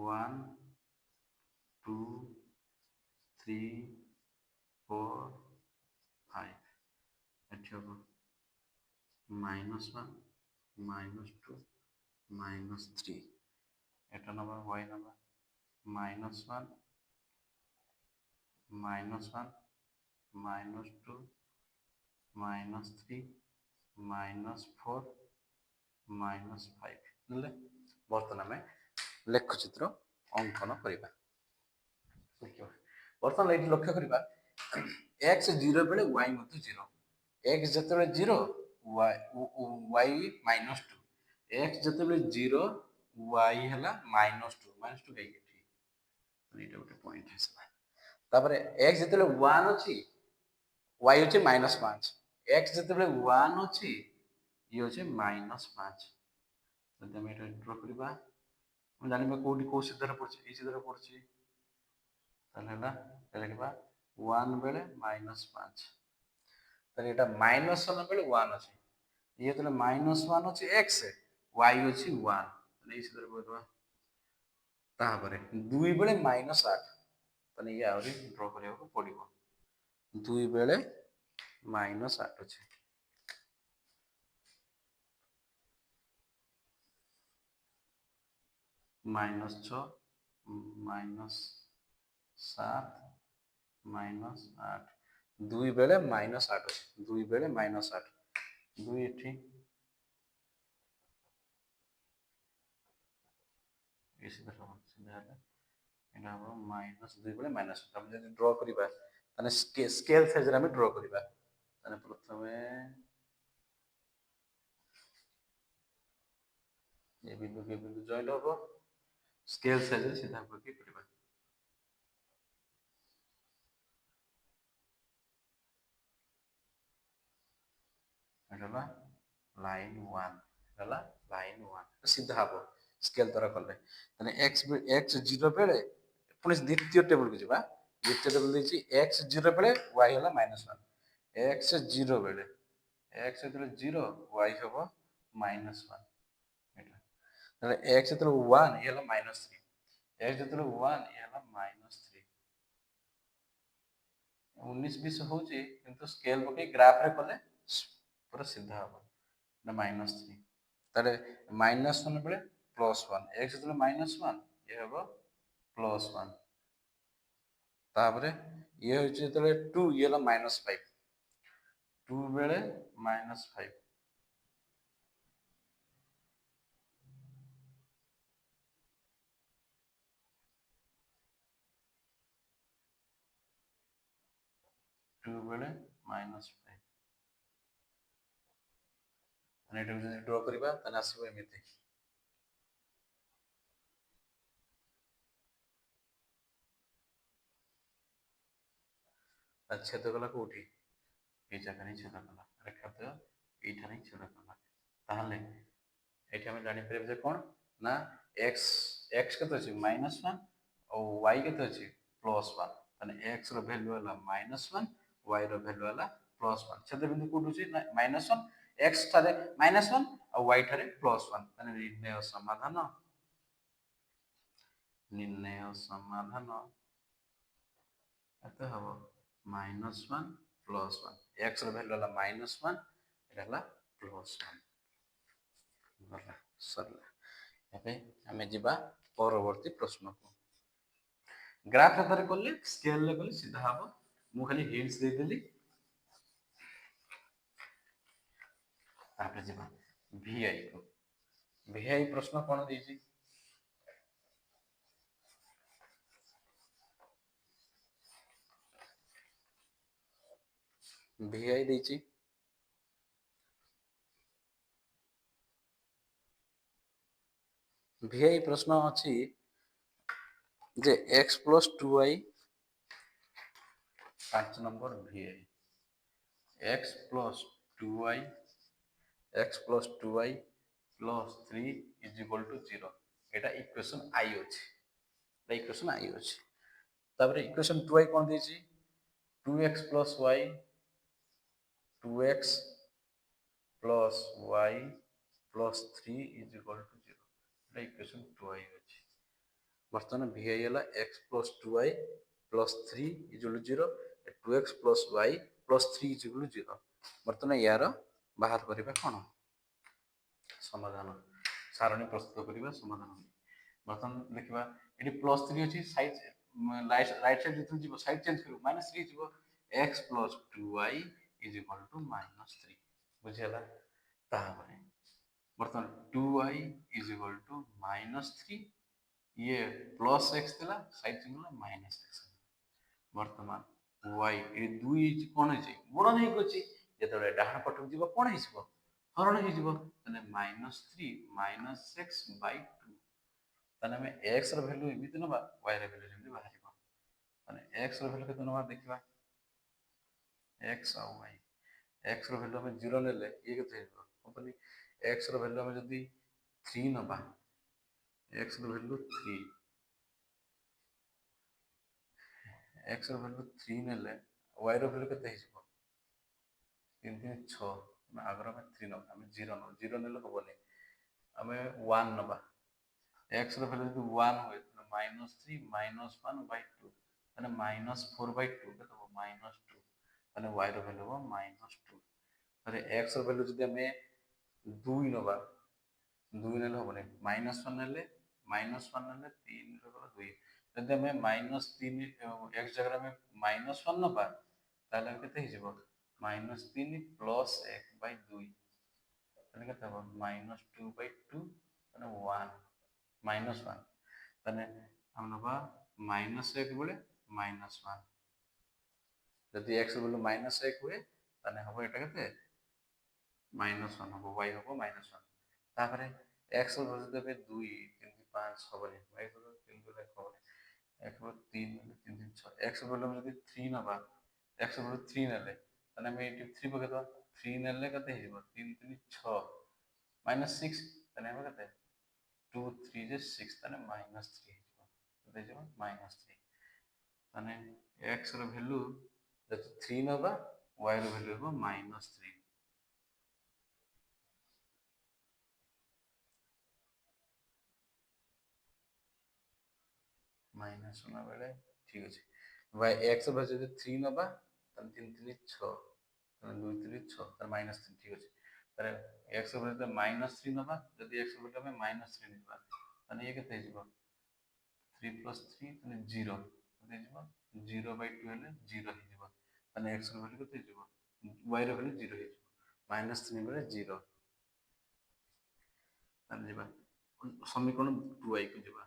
1, 2, 3, 4, 5, ଏଠି ହେବ -1, -2, -3, এটা নেবা, y নেবা -1, -1, -2, -3, -4, -5 ନେଲେ ବର୍ତ୍ତମାନ ଆମେ ଲେଖଚିତ୍ର ଅଙ୍କନ କରିବା। ବର୍ତ୍ତମାନ ଏଇଠି ଲକ୍ଷ୍ୟ କରିବା, x 0 ବେଳେ y ମଧ୍ୟ 0। x ଯେତେବେଳେ 0, y -2, x ଯେତେବେଳେ 0, y ହେଲା -2 କାହିଁକି ଏଠି? ଏଇଟା ଗୋଟେ ପଏଣ୍ଟ ଆସିଲା। ତାପରେ x ଯେତେବେଳେ 1 ଅଛି, y ଅଛି -5, x ଯେତେବେଳେ 1 ଅଛି, ଇଏ ଅଛି -5। ଯଦି ଆମେ ଏଇଟା ଡ୍ର କରିବା, ଆମେ ଜାଣିବା କୋଉଠି କୋଉ ସିଧାରେ ପଡୁଛି, ଏଇ ସିଧାରେ ପଡୁଛି, ତାହେଲେ ହେଲା ଲେଖିବା 1 ବେଳେ -5, ତାହେଲେ ଏଇଟା -1 ବେଳେ 1 ଅଛି, ଇଏ ଯେତେବେଳେ -1 ଅଛି x, y ଅଛି 1, ତାହେଲେ ଏଇ ସିଧାରେ ପଡିବା। ତାପରେ 2 ବେଳେ -8, ତାହେଲେ ଇଏ ଆହୁରି ଡ୍ର କରିବାକୁ ପଡିବ। 2 ବେଳେ -8 ଅଛି, -6, -7, -8, 2 ବେଳେ -8 ଅଛି, 2 ବେଳେ -8, 2 ଏଠି, ସିଧା ହେଲେ ଏଇଟା ହେବ -2 ବେଳେ -8। ଆମେ ଯଦି ଡ୍ର କରିବା, ତାହେଲେ ସ୍କେଲ ସାଇଜରେ ଆମେ ଡ୍ର କରିବା। ତାହେଲେ ପ୍ରଥମେ ଏ ବିନ୍ଦୁ ଜଏଣ୍ଟ ହବ, ସ୍କେଲ ସାଇଜରେ ସିଧା ପକେଇ କରିବା। ଏଟା ହେଲା ଲାଇନ୍ 1, ହେଲା ଲାଇନ୍ 1 ସିଧା ହବ ସ୍କେଲ ଦ୍ୱାରା କଲେ। ତାହେଲେ x 0 ବେଳେ, ପୁଣି ଦ୍ୱିତୀୟ ଟେବୁଲକୁ ଯିବା। ଦ୍ୱିତୀୟ ଟେବୁଲ ଦେଇଛି x 0 ବେଳେ y ହେଲା -1, x 0 ବେଳେ, x ଯେତେବେଳେ 0, y ହେବ -1। ତାହେଲେ x ଯେତେବେଳେ 1, ଇଏ ହେଲା -3, x ଯେତେବେଳେ 1, ଇଏ ହେଲା -3। 19-20 ହଉଛି, କିନ୍ତୁ ସ୍କେଲ ପକେଇ ଗ୍ରାଫରେ କଲେ ପୁରା ସିଧା ହବ, ନା -3। ତାହେଲେ -1 ବେଳେ +1, x ଯେତେବେଳେ -1, ଇଏ ହେବ +1। ତାପରେ ଇଏ ହେଉଛି ଯେତେବେଳେ 2, ଇଏ ହେଲା -5, 2 ବେଳେ -5, 2 बेले -5 ମାନେ ଏଟାକୁ ଯଦି ଡ୍ର କରିବା ତାହେଲେ ଆସିବ ଏମିତି। ଛେଦ କଲା କୋଉଠି? এই ଜାଗାରେ ଛେଦ କଲା, ରେଖାଦ୍ୱୟ ଏଇଠାରେ ଛେଦ କଲା। ତାହେଲେ ଏଇଠି ଆମେ ଜାଣିପାରିବା ଯେ କ'ଣ ନା x କେତେ ଅଛି -1 ଆଉ y କେତେ ଅଛି +1। ତାହେଲେ x ର ଭ୍ୟାଲୁ ହେଲା -1, y ର ଭ୍ୟାଲୁ ହେଲା +1। ଛେଦ ବିନ୍ଦୁ କୋଉଠି ଅଛି ନା -1, x ଠାରେ -1 ଆଉ y ଠାରେ +1। ତାହେଲେ ନିର୍ଣ୍ଣୟ ସମାଧାନ କେତେ ହବ -1 +1। x ର ଭ୍ୟାଲୁ ହେଲା -1, ଏଟା ହେଲା +1 ଗଲା ସରିଲା। ଏବେ ଆମେ ଯିବା ପରବର୍ତ୍ତୀ ପ୍ରଶ୍ନକୁ। ଗ୍ରାଫ ଆକାରରେ କଲେ ସ୍କେଲରେ କଲେ ସିଧା ହବ, ମୁଁ ଖାଲି ହିଣ୍ଟସ ଦେଇଦେଲି। ତାପରେ ଯିବା VI କୁ। VI ପ୍ରଶ୍ନ କ'ଣ ଦେଇଛି? VI ଦେଇଛି VI ପ୍ରଶ୍ନ ଅଛି ଯେ x + 2y 5 number VI x + 2y + 3 = 0। এটা ইকুয়েশন I ଅଛି, এটা ইকুয়েশন I ଅଛି। তারপরে ইকুয়েশন 2y কোন দিয়েছি 2x + y 2x + y + 3 = 0। এটা ইকুয়েশন 2y ଅଛି। ବର୍ତ୍ତମାନ VI ହେଲା x + 2y + 3 = 0, 2x + y + 3 = 0। ବର୍ତ୍ତମାନ ୟାର ବାହାର କରିବା କ'ଣ ସମାଧାନ, ସାରଣୀ ପ୍ରସ୍ତୁତ କରିବା ସମାଧାନ। ବର୍ତ୍ତମାନ ଦେଖିବା ଏଠି +3 ଅଛି, ସାଇଡ୍ ରାଇଟ୍ ସାଇଡ୍ ଯେତେବେଳେ ଯିବ ସାଇଡ୍ ଚେଞ୍ଜ କରିବ -3 ଯିବ, x + 2y = -3 ବୁଝିହେଲା। ତାପରେ ବର୍ତ୍ତମାନ 2y = -3, ଇଏ +x ଥିଲା ସାଇଡ୍ ଚେଞ୍ଜ ହେଲା -x। ବର୍ତ୍ତମାନ y ଏ 2 କ'ଣ ହେଇଛି ଗୁଣନ ହେଇକି ଅଛି, ଯେତେବେଳେ ଡାହାଣ ପଟକୁ ଯିବ କ'ଣ ହେଇଯିବ ହରଣ ହେଇଯିବ, ତାହେଲେ -3 - x/2। ତାହେଲେ ଆମେ x ର ଭ୍ୟାଲୁ ଏମିତି ନେବା, y ର ଭ୍ୟାଲୁ ଯେମିତି ବାହାରିବ। ତାହେଲେ x ର ଭ୍ୟାଲୁ କେତେ ନେବା ଦେଖିବା, x ଆଉ y। x ର ଭ୍ୟାଲୁ ଆମେ 0 ନେଲେ ଇଏ କେତେ ହେଇଯିବ ହବନି। x ର ଭ୍ୟାଲୁ ଆମେ ଯଦି 3 ନେବା, x ର ଭ୍ୟାଲୁ 3, x ର ଭ୍ୟାଲୁ 3 ନେଲେ y ର ଭ୍ୟାଲୁ କେତେ ହେଇଯିବ 3 3 6। ଆଗରୁ ଆମେ 3 ନେବା, ଆମେ 0 ନେଲେ ହବନି, ଆମେ 1 ନେବା। x ର ଭ୍ୟାଲୁ ଯଦି 1 ହୁଏ -3 - 1/2, ତାହେଲେ -4/2 କେତେ ହବ -2। ତାହେଲେ y ର ଭ୍ୟାଲୁ ହବ -2। ତାହେଲେ x ର ଭ୍ୟାଲୁ ଯଦି ଆମେ 2 ନେବା, 2 ନେଲେ ହବନି, -1 ନେଲେ 3 ର 2। ଯଦି ଆମେ -3 x ଜାଗାରେ ଆମେ -1 ନେବା, ତାହେଲେ କେତେ ହେଇଯିବ -3 + 1/2, ତାହେଲେ କେତେ ହବ -2/2, ତାହେଲେ 1 -1। ତାହେଲେ ଆମେ ନେବା -1 ବେଳେ -1। ଯଦି x ର ଭ୍ୟାଲୁ -1 ହୁଏ ତାହେଲେ ହବ ଏଟା କେତେ -1 ହବ, y ହବ -1। ତାପରେ x ର ଭ୍ୟାଲୁ ଦେବେ 2 3 5 ହବନି, y ର 3 ଦେଲେ ହବନି, x ର 3 3 3 6। x ର ଭ୍ୟାଲୁ ଯଦି 3 ନେବା, x ର ଭ୍ୟାଲୁ 3 ନେଲେ ତାହେଲେ ଆମେ ଏଠି 3 ପକେଇଦବା, 3 ନେଲେ କେତେ ହେଇଯିବ 3 3 6 -6, ତାହେଲେ ହେବ କେତେ 2 3 ଯେ 6, ତାହେଲେ -3 ହେଇଯିବ, କେତେ ହେଇଯିବ -3। ତାହେଲେ x ର ଭ୍ୟାଲୁ ଯଦି 3 ନେବା, y ର ଭ୍ୟାଲୁ ହେବ -3। -1 ବେଳେ ଠିକ୍ ଅଛି। x ର ଭ୍ୟାଲୁ ଯଦି 3 ନେବା ତାହେଲେ 3 3 6, ତାହେଲେ 2 3 6, ତାହେଲେ -3 ଠିକ୍ ଅଛି। ତାହେଲେ x ର ଭ୍ୟାଲୁ -3 ନେବା, ଯଦି x ର ଭ୍ୟାଲୁ ଆମେ -3 ନେବା ତାହେଲେ ଇଏ କେତେ ହେଇଯିବ 3 + 3 ତାହେଲେ 0, କେତେ ହେଇଯିବ 0/2 ହେଲେ 0 ହେଇଯିବ। ତାହେଲେ x ର ଭ୍ୟାଲୁ କେତେ ହେଇଯିବ, y ର ଭ୍ୟାଲୁ 0 ହେଇଯିବ, -3 ବେଳେ 0। ତାହେଲେ ଯିବା ସମୀକରଣ 2y କୁ ଯିବା।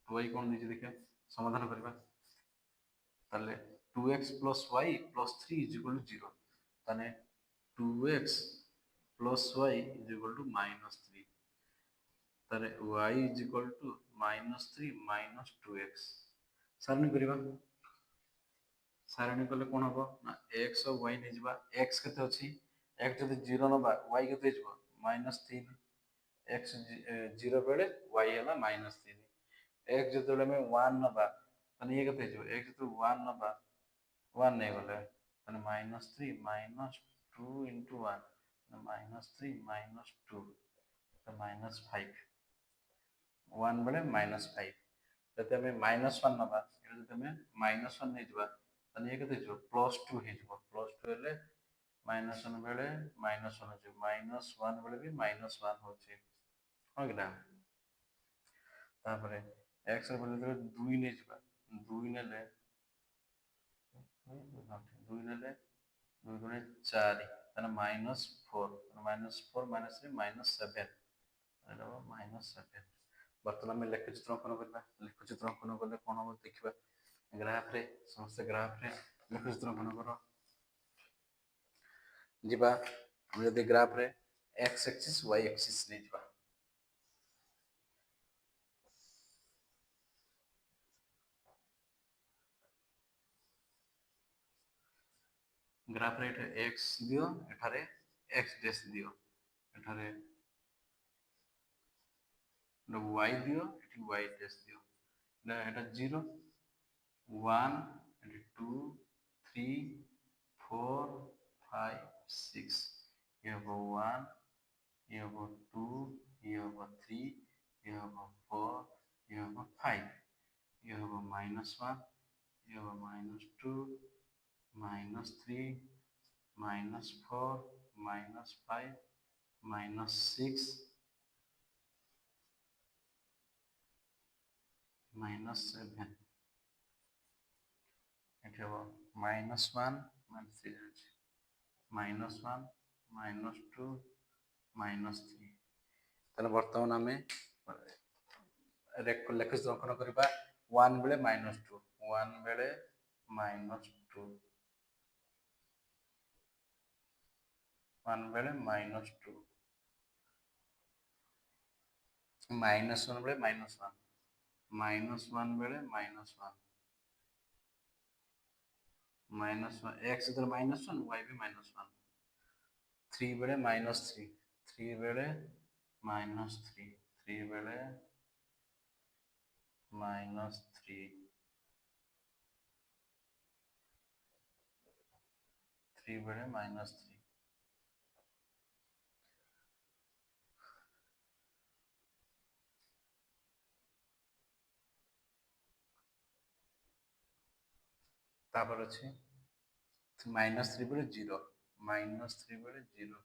2y କ'ଣ ଦେଇଛି ଦେଖିବା, ସମାଧାନ କରିବା। ତାହେଲେ 2x plus y plus 3 is equal to 0 তাহলে 2x plus y is equal to minus 3 তাহলে y is equal to minus 3 minus 2x ସାରଣୀ କରିବା ସାରଣୀ କଲେ କ'ଣ ହବ ନା x ଆଉ y ନେଇଯିବା x କେତେ ଅଛି x ଯଦି 0 ନବା y କେତେ ହେଇଯିବ -3 x 0 ବେଳେ y ହେଲା -3 x ଯେତେବେଳେ ଆମେ 1 ନବା ତାହେଲେ ଇଏ କେତେ ହେଇଯିବ x ଯେତେବେଳେ 1 ନବା 1 ନେଇଗଲେ ତାହେଲେ -3 -2 into 1 -3 -2 -5 1 ବେଳେ -5 ଯଦି ଆମେ -1 ନବା ଏଟା ଯଦି ଆମେ -1 ନେଇଯିବା ତାହେଲେ ଇଏ କେତେ ହେଇଯିବ +2 ହେଇଯିବ +2 ହେଲେ -1 ବେଳେ -1 ହେଇଯିବ -1 ବେଳେ ବି -1 ହଉଛି ହଁ କି ନା ତାପରେ x ର ଭ୍ୟାଲୁ ଯେତେବେଳେ 2 ନେଇଯିବା 2 ନେଲେ 2 ନେଲେ 2 ଗୁଣେ 4 ତାହେଲେ -4 -4 -3 -7 ଏଇଟା ହବ -7 ବର୍ତ୍ତମାନ ଆମେ ଲେଖଚିତ୍ର ଅଙ୍କନ କରିବା ଲେଖଚିତ୍ର ଅଙ୍କନ କଲେ କ'ଣ ହବ ଦେଖିବା ଗ୍ରାଫରେ ସମସ୍ତେ ଗ୍ରାଫରେ ଲେଖଚିତ୍ର ଅଙ୍କନ କର ଯିବା ଆମେ ଯଦି ଗ୍ରାଫରେ x axis y axis ନେଇଯିବା ଗ୍ରାଫରେ ଏଠାରେ x ଦିଅ ଏଠାରେ x ଡ୍ୟାଶ ଦିଅ ଏଠାରେ y ଦିଅ ଏଠି y ଡ୍ୟାଶ ଦିଅ এটা 0 1 এটি 2 3 4 5 6 ये होगा 1 ये होगा 2 ये होगा 3 ये होगा 4 ये होगा 5 ये होगा -1 ये होगा -2 -3 -4 -5 -6 -7 এটি হবো -1 -3 আছে -1 -2 -3 তাহলে বর্তমান আমি লেখচিତ୍ର অଙ୍କନ କରିବା 1 ବେଳେ -2 1 ବେଳେ -2 1 ବେଳେ -2 -1 ବେଳେ -1 -1 ବେଳେ -1 x ଯେତେବେଳେ -1 y ବି -1 3 ବେଳେ -3 3 ବେଳେ -3 3 ବେଳେ -3 3 ବେଳେ -3 ତାପରେ ଅଛି -3 ବେଳେ 0 -3 ବେଳେ 0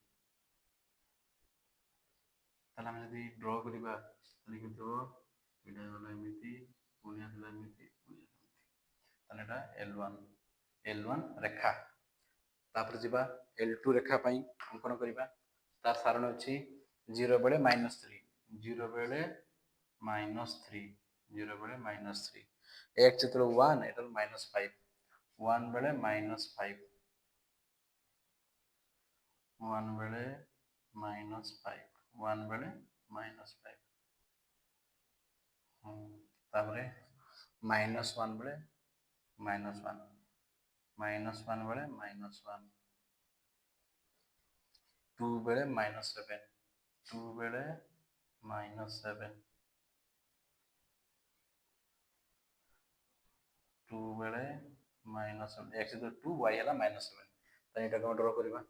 ତାହେଲେ ଆମେ ଯଦି ଡ୍ର କରିବା ତାହେଲେ କେମିତି ହେବ ଏଇଟା ଗଲା ଏମିତି ପୁଣି ଆସିଲା ଏମିତି ପୁଣି ଏମିତି ତାହେଲେ ଏଇଟା L1 ରେଖା ତାପରେ ଯିବା L2 ରେଖା ପାଇଁ ଅଙ୍କନ କରିବା ତାର ସାରଣ ଅଛି 0 ବେଳେ -3 0 ବେଳେ -3 0 ବେଳେ -3 x ଯେତେବେଳେ 1 ଏଟାରୁ -5 1 ବେଳେ -5 1 ବେଳେ -5 1 ବେଳେ -5 ତାପରେ -1 ବେଳେ -1 -1 ବେଳେ -1 2 ବେଳେ -7 2 ବେଳେ -7 2 ବେଳେ -7 x ଯେତେବେଳେ 2 y ହେଲା -7 ତାହେଲେ ଏଇଟା କ'ଣ ଡ୍ର କରିବା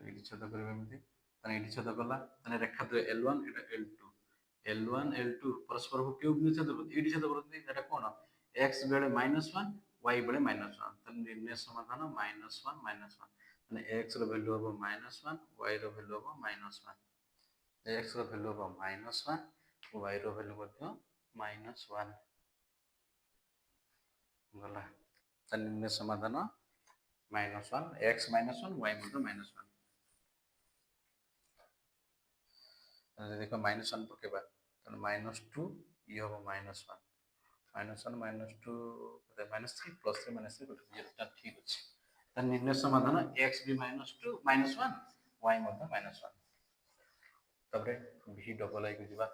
ଏଇଠି ଛେଦ କରିବା ଏମିତି ତାହେଲେ ଏଇଠି ଛେଦ କଲା ତାହେଲେ ରେଖା ଦ୍ୱୟ L1 ଏଇଟା L2 L1 L2 ପରସ୍ପରକୁ କେଉଁ ବିନ୍ଦୁ ଛେଦ କରନ୍ତି ଏଇଠି ଛେଦ କରନ୍ତି ଏଇଟା କ'ଣ x ବେଳେ -1 y ବେଳେ -1 ତାହେଲେ ନିର୍ଣ୍ଣୟ ସମାଧାନ -1 -1 ମାନେ x ର ଭ୍ୟାଲୁ ହେବ -1 y ର ଭ୍ୟାଲୁ ହେବ -1 x ର ଭ୍ୟାଲୁ ହେବ -1 y ର ଭ୍ୟାଲୁ ମଧ୍ୟ -1 ଗଲା ତାହେଲେ ନିର୍ଣ୍ଣୟ ସମାଧାନ -1 x -1 y ମଧ୍ୟ -1 ଯଦି ଦେଖ -1 ପକେଇବା ତାହେଲେ -2 ଇଏ ହେବ -1 -1 -2 -3 +3 -3 ଗୋଟେ 0 ଠିକ୍ ଅଛି। ତାହେଲେ ନିର୍ଣ୍ଣୟ ସମାଧାନ x ବି -2 -1 y ମଧ୍ୟ -1। ତାପରେ v ଡବଲ ଆଇ କୁ ଯିବା।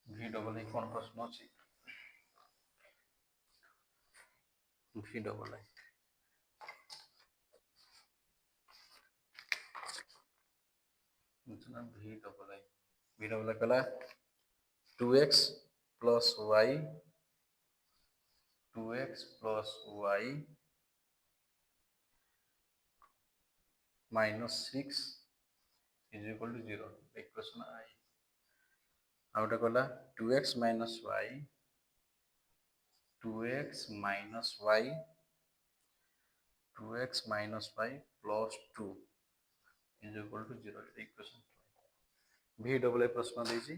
v ଡବଲ ଆଇ କ'ଣ ପ୍ରଶ୍ନ ଅଛି? v double I v double I କହିଲା 2x plus y minus 6 is equal to 0 equation I। ଆଉ ଗୋଟେ କହିଲା 2x minus y plus 2 is equal to 0 equation v double A प्रश्न ଦେଇଛି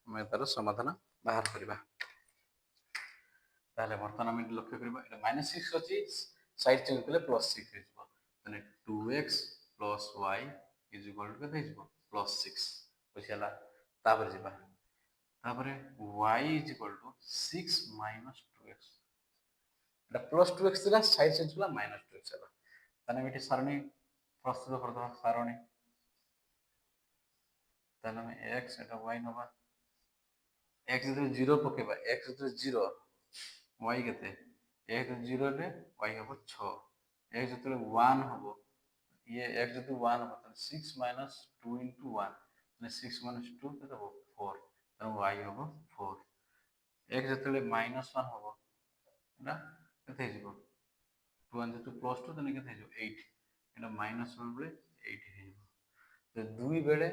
ଆମେ ତାର ସମାଧାନ ବାହାର କରିବା। ତାହେଲେ ବର୍ତ୍ତମାନ ଆମେ ଲକ୍ଷ୍ୟ କରିବା ଏଟା -6 ଅଛି ସାଇଡ୍ ଚେଞ୍ଜ କଲେ +6 ହେଇଯିବ। ତାହେଲେ 2x plus y is equal to କେତେ ହେଇଯିବ +6 ବୁଝିହେଲା। ତାପରେ ଯିବା ତାପରେ y is equal to 6 minus 2x ଏଟା +2x ଥିଲା ସାଇଡ୍ ଚେଞ୍ଜ କଲା -2x ହେଲା। ତାହେଲେ ଆମେ ଏଠି ସାରଣୀ ପ୍ରସ୍ତୁତ କରିଦେବା ସାରଣୀ। ତାହେଲେ ଆମେ x ଏଟା y ନବା x ଯେତେବେଳେ 0 ପକେଇବା x ଯେତେବେଳେ 0 y କେତେ x 0 ରେ y ହେବ 6 x ଯେତେବେଳେ 1 ହେବ ये x ଯେତେବେଳେ 1 ହେବ ତାହେଲେ 6 minus 2 into 1 ତାହେଲେ 6 minus 2 କେତେ ହେବ 4 ତେଣୁ y ହେବ 4 x ଯେତେବେଳେ -1 ହେବ ଏଟା କେତେ ହେଇଯିବ 1 ଯେତେବେଳେ +2 ତାହେଲେ କେତେ ହେଇଯିବ 8 ଏଟା -1 ବେଳେ 8 ହେଇଯିବ। 2 ବେଳେ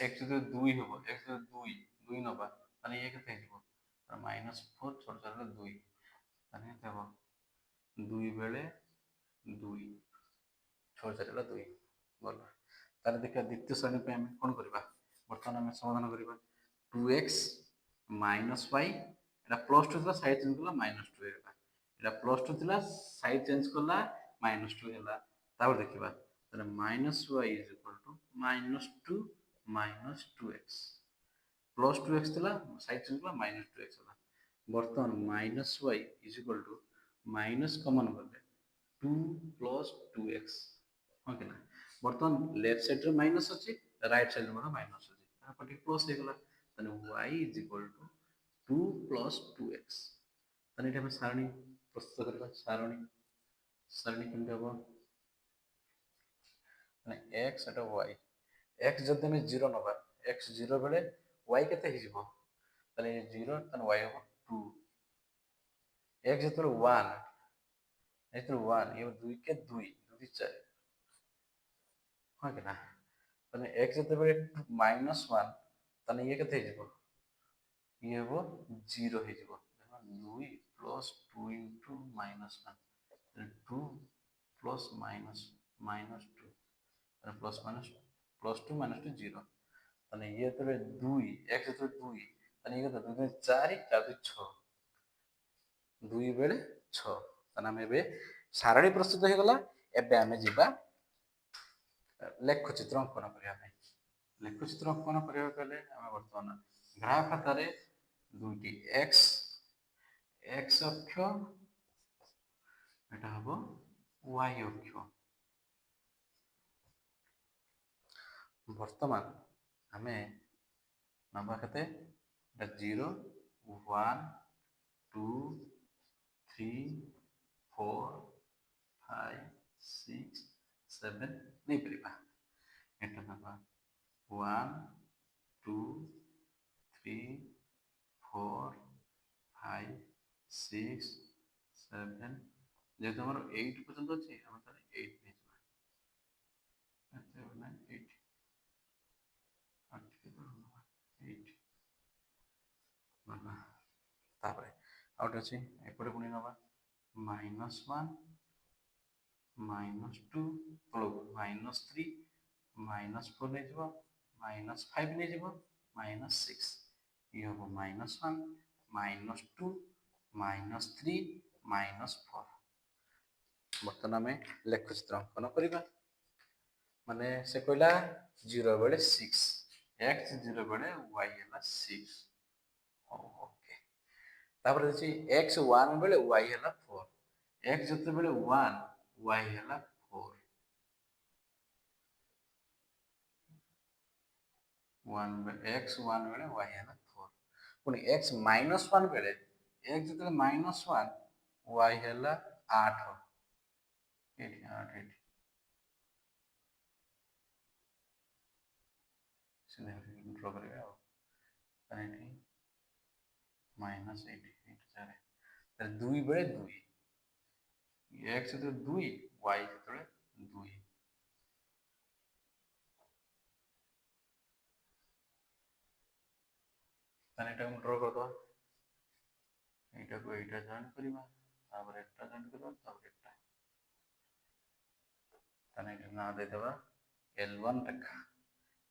x ଯେତେବେଳେ 2 ହେବ x ଯେତେବେଳେ 2 ନବା ତାହେଲେ ଇଏ କେତେ ହେଇଯିବ -4 ଛୋଟ ଛୋଟ 2 ତାହେଲେ କେତେ ହେବ 2 ବେଳେ 2 ଛଅ ଚାରିଟା 2 ଗଲା। ତାହେଲେ ଦେଖିବା ଦ୍ୱିତୀୟ ଶ୍ରେଣୀ ପାଇଁ ଆମେ କ'ଣ କରିବା ବର୍ତ୍ତମାନ ଆମେ ସମାଧାନ କରିବା 2x minus y ଏଟା +2 ଥିଲା ସାଇଡ୍ ଚେଞ୍ଜ କଲା -2 ହେଇଗଲା ଏଟା +2 ଥିଲା ସାଇଡ୍ ଚେଞ୍ଜ କଲା -2 ହେଲା। ତାପରେ ଦେଖିବା ତାହେଲେ -y is equal to -2 -2x +2x ଥିଲା ସାଇଡ୍ ଚେଞ୍ଜ କଲା -2x ହେଲା। ବର୍ତ୍ତମାନ -y is equal to minus common ଗଲେ 2 plus 2x ହଁ କି ନା ବର୍ତ୍ତମାନ ଲେଫ୍ଟ ସାଇଡ୍ରେ ମାଇନସ୍ ଅଛି ରାଇଟ୍ ସାଇଡ୍ରେ ମଧ୍ୟ ମାଇନସ୍ ଅଛି ତାପରେ ଟିକେ ପ୍ଲସ୍ ହେଇଗଲା ତାହେଲେ y is equal to 2 plus 2x ତାହେଲେ ଏଠି ଆମେ ସାରଣୀ ପ୍ରସ୍ତୁତ କରିବା ସାରଣୀ କେମିତି ହେବ ମାନେ x ଏଟା y x ଯଦି ଆମେ 0 ନବା x 0 ବେଳେ y କେତେ ହେଇଯିବ ତାହେଲେ 0 ତାହେଲେ y ହେବ 2 x ଯେତେବେଳେ 1 ये 2 के 2 2 4 ହଁ କି ନା ତାହେଲେ x ଯେତେବେଳେ -1 ତାହେଲେ ଇଏ କେତେ ହେଇଯିବ ଇଏ ହେବ 0 ହେଇଯିବ 2 plus 2 into -1 2 plus -2 ପ୍ଲସ୍ -2 -2 0 ତାହେଲେ ଇଏ ଯେତେବେଳେ 2 x ଯେତେବେଳେ 2 ତାହେଲେ ଇଏ କେତେ 2 4 4 6 2 ବେଳେ 6 ତାହେଲେ ଆମେ ଏବେ ସାରଣୀ ପ୍ରସ୍ତୁତ ହେଇଗଲା ଏବେ ଆମେ ଯିବା ଲେଖଚିତ୍ର ଅଙ୍କନ କରିବା ପାଇଁ ଲେଖଚିତ୍ର ଅଙ୍କନ କରିବାକୁ ହେଲେ ଆମେ ବର୍ତ୍ତମାନ ଗ୍ରାହ ଖାତାରେ ଦୁଇଟି x ଅକ୍ଷ ଏଟା ହେବ y ଅକ୍ଷ ବର୍ତ୍ତମାନ ଆମେ ନବା କେତେ ଏଟା 0 1 2 3 4 5 6 7 ନେଇପାରିବା ଏଟା ନବା 1 2 3 4 5 6 7 ଯେହେତୁ ଆମର 8 ପର୍ଯ୍ୟନ୍ତ ଅଛି ଆମେ ତାହେଲେ 8 ନେଇଯିବା ଏତେ ନା 8 ତାପରେ ଆଉ ଗୋଟେ ଅଛି ଏପଟେ ପୁଣି ନବା -1 -2 ତଳକୁ -3 -4 ନେଇଯିବ -5 ନେଇଯିବ -6 ଇଏ ହେବ -1 -2 -3 -4 ବର୍ତ୍ତମାନ ଆମେ ଲେଖଚିତ୍ର ଅଙ୍କନ କରିବା ମାନେ ସେ କହିଲା 0 ବେଳେ 6 x 0 ବେଳେ y ହେଲା 6 ହଉ ଓକେ ତାପରେ ଅଛି x 1 ବେଳେ y ହେଲା 4 x ଯେତେବେଳେ 1 y ହେଲା 4 x 1 ବେଳେ y ହେଲା 4 ପୁଣି x minus 1 ବେଳେ x ଯେତେବେଳେ minus 1 y ହେଲା 8 ଏଠି 8 ଏଠି ସେମିତି ଡ୍ର କରିବା ଆଉ ତାହେଲେ ଏଠି ମାଇନସ୍ ଏଇଠି ଚାଲେ ତାହେଲେ 2 ବେଳେ 2 x ଯେତେବେଳେ 2 y ଯେତେବେଳେ 2 ତାହେଲେ ଏଟାକୁ ଡ୍ର କରିଦେବା ଏଇଟାକୁ ଏଇଟା ଜଏନ୍ କରିବା ତାପରେ ଏଟା ଜଏନ୍ କରିବା ତାପରେ ଏଟା ତାହେଲେ ଏଠି ନାଁ ଦେଇଦେବା L1 ରେଖା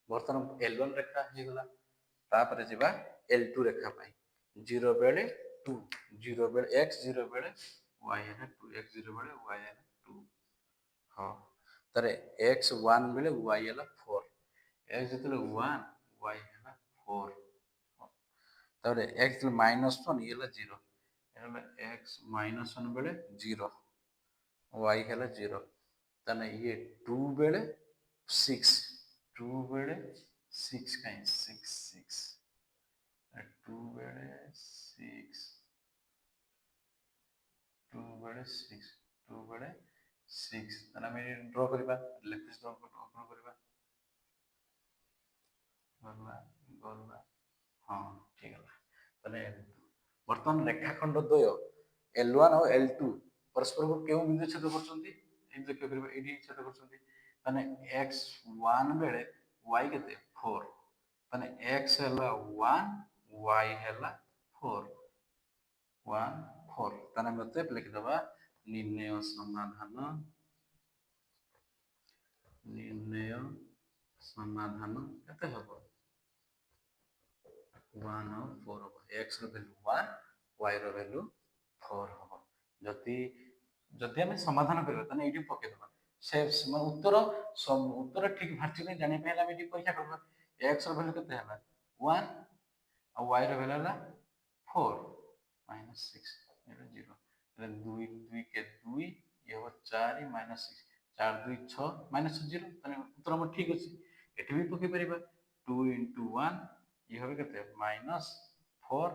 ବର୍ତ୍ତମାନ L1 ରେଖା ହେଇଗଲା ତାପରେ ଯିବା L2 ରେଖା ପାଇଁ 0 ବେଳେ 2 0 ବେଳେ x 0 ବେଳେ y ହେଲା 2 x 0 ବେଳେ y ହେଲା 2 ହଁ ତାରେ x 1 ବେଳେ y ହେଲା 4 x ଯେତେବେଳେ 1 y ହେଲା 4 ତାପରେ x ମାଇନସ୍ 1 ଇଏ ହେଲା 0 ହେଲା x ମାଇନସ୍ 1 ବେଳେ 0 y ହେଲା 0 ତାହେଲେ ଇଏ 2 ବେଳେ 6 2 ବେଳେ 6 କାହିଁ 6 6 2 ବେଳେ 6 2 ବେଳେ 6 2 ବେଳେ 6 ତାହେଲେ ଆମେ ଡ୍ର କରିବା ଲେଫ୍ଟ ଡ୍ର କରିବା ଗଲା ଗଲା ହଁ ଠିକ ହେଲା ତାହେଲେ ବର୍ତ୍ତମାନ ରେଖାଖଣ୍ଡ ଦ୍ୱୟ L1 ଆଉ L2 ପରସ୍ପରକୁ କେଉଁ ବିନ୍ଦୁ ଛେଦ କରୁଛନ୍ତି ଏଇଠି ଦେଖିବାକୁ କରିବା ଏଇଠି ଛେଦ କରୁଛନ୍ତି ତାହେଲେ x1 ବେଳେ y କେତେ 4 ତାହେଲେ x ହେଲା 1 y ହେଲା 4 1 4 ତାହେଲେ ମତେ ଲେଖିଦେବା ନିର୍ଣ୍ଣୟ ସମାଧାନ କେତେ ହେବ 1 ଆଉ 4 ହେବ x ର ଭ୍ୟାଲୁ 1 y ର ଭ୍ୟାଲୁ 4 ହେବ ଯଦି ଯଦି ଆମେ ସମାଧାନ କରିବା ତାହେଲେ ଏଇଠି ପକେଇଦେବା ସେ ଉତ୍ତର ଠିକ ବାହାରିଛି କି ଜାଣିବା ପାଇଁ ହେଲେ ଆମେ ଏଠି ପରୀକ୍ଷା କରିବା x ର ଭ୍ୟାଲୁ କେତେ ହେଲା 1 ଆଉ y ର ଭ୍ୟାଲୁ ହେଲା 4 ମାଇନସ୍ 6 ଏଇଟା 0 ତାହେଲେ 2 2 କେ 2 ଇଏ ହେବ 4 ମାଇନସ୍ 6 4 2 6 ମାଇନସ୍ 0 ତାହେଲେ ଉତ୍ତର ଆମର ଠିକ ଅଛି ଏଠି ବି ପକେଇ ପାରିବା 2 into 1 ଇଏ হবে କେତେ ମାଇନସ୍ 4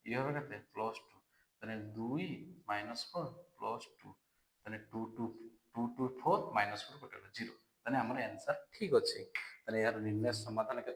ଇଏ হবে କେତେ ପ୍ଲସ୍ 2 ତାହେଲେ 2 ମାଇନସ୍ 4 ପ୍ଲସ୍ 2 ତାହେଲେ 2 2 4 ମାଇନସ୍ 4 ଗୋଟେ 0 ତାହେଲେ ଆମର ଆନ୍ସର ଠିକ ଅଛି ତାହେଲେ ଏହାର ନିର୍ଣ୍ଣୟ ସମାଧାନ କେତେ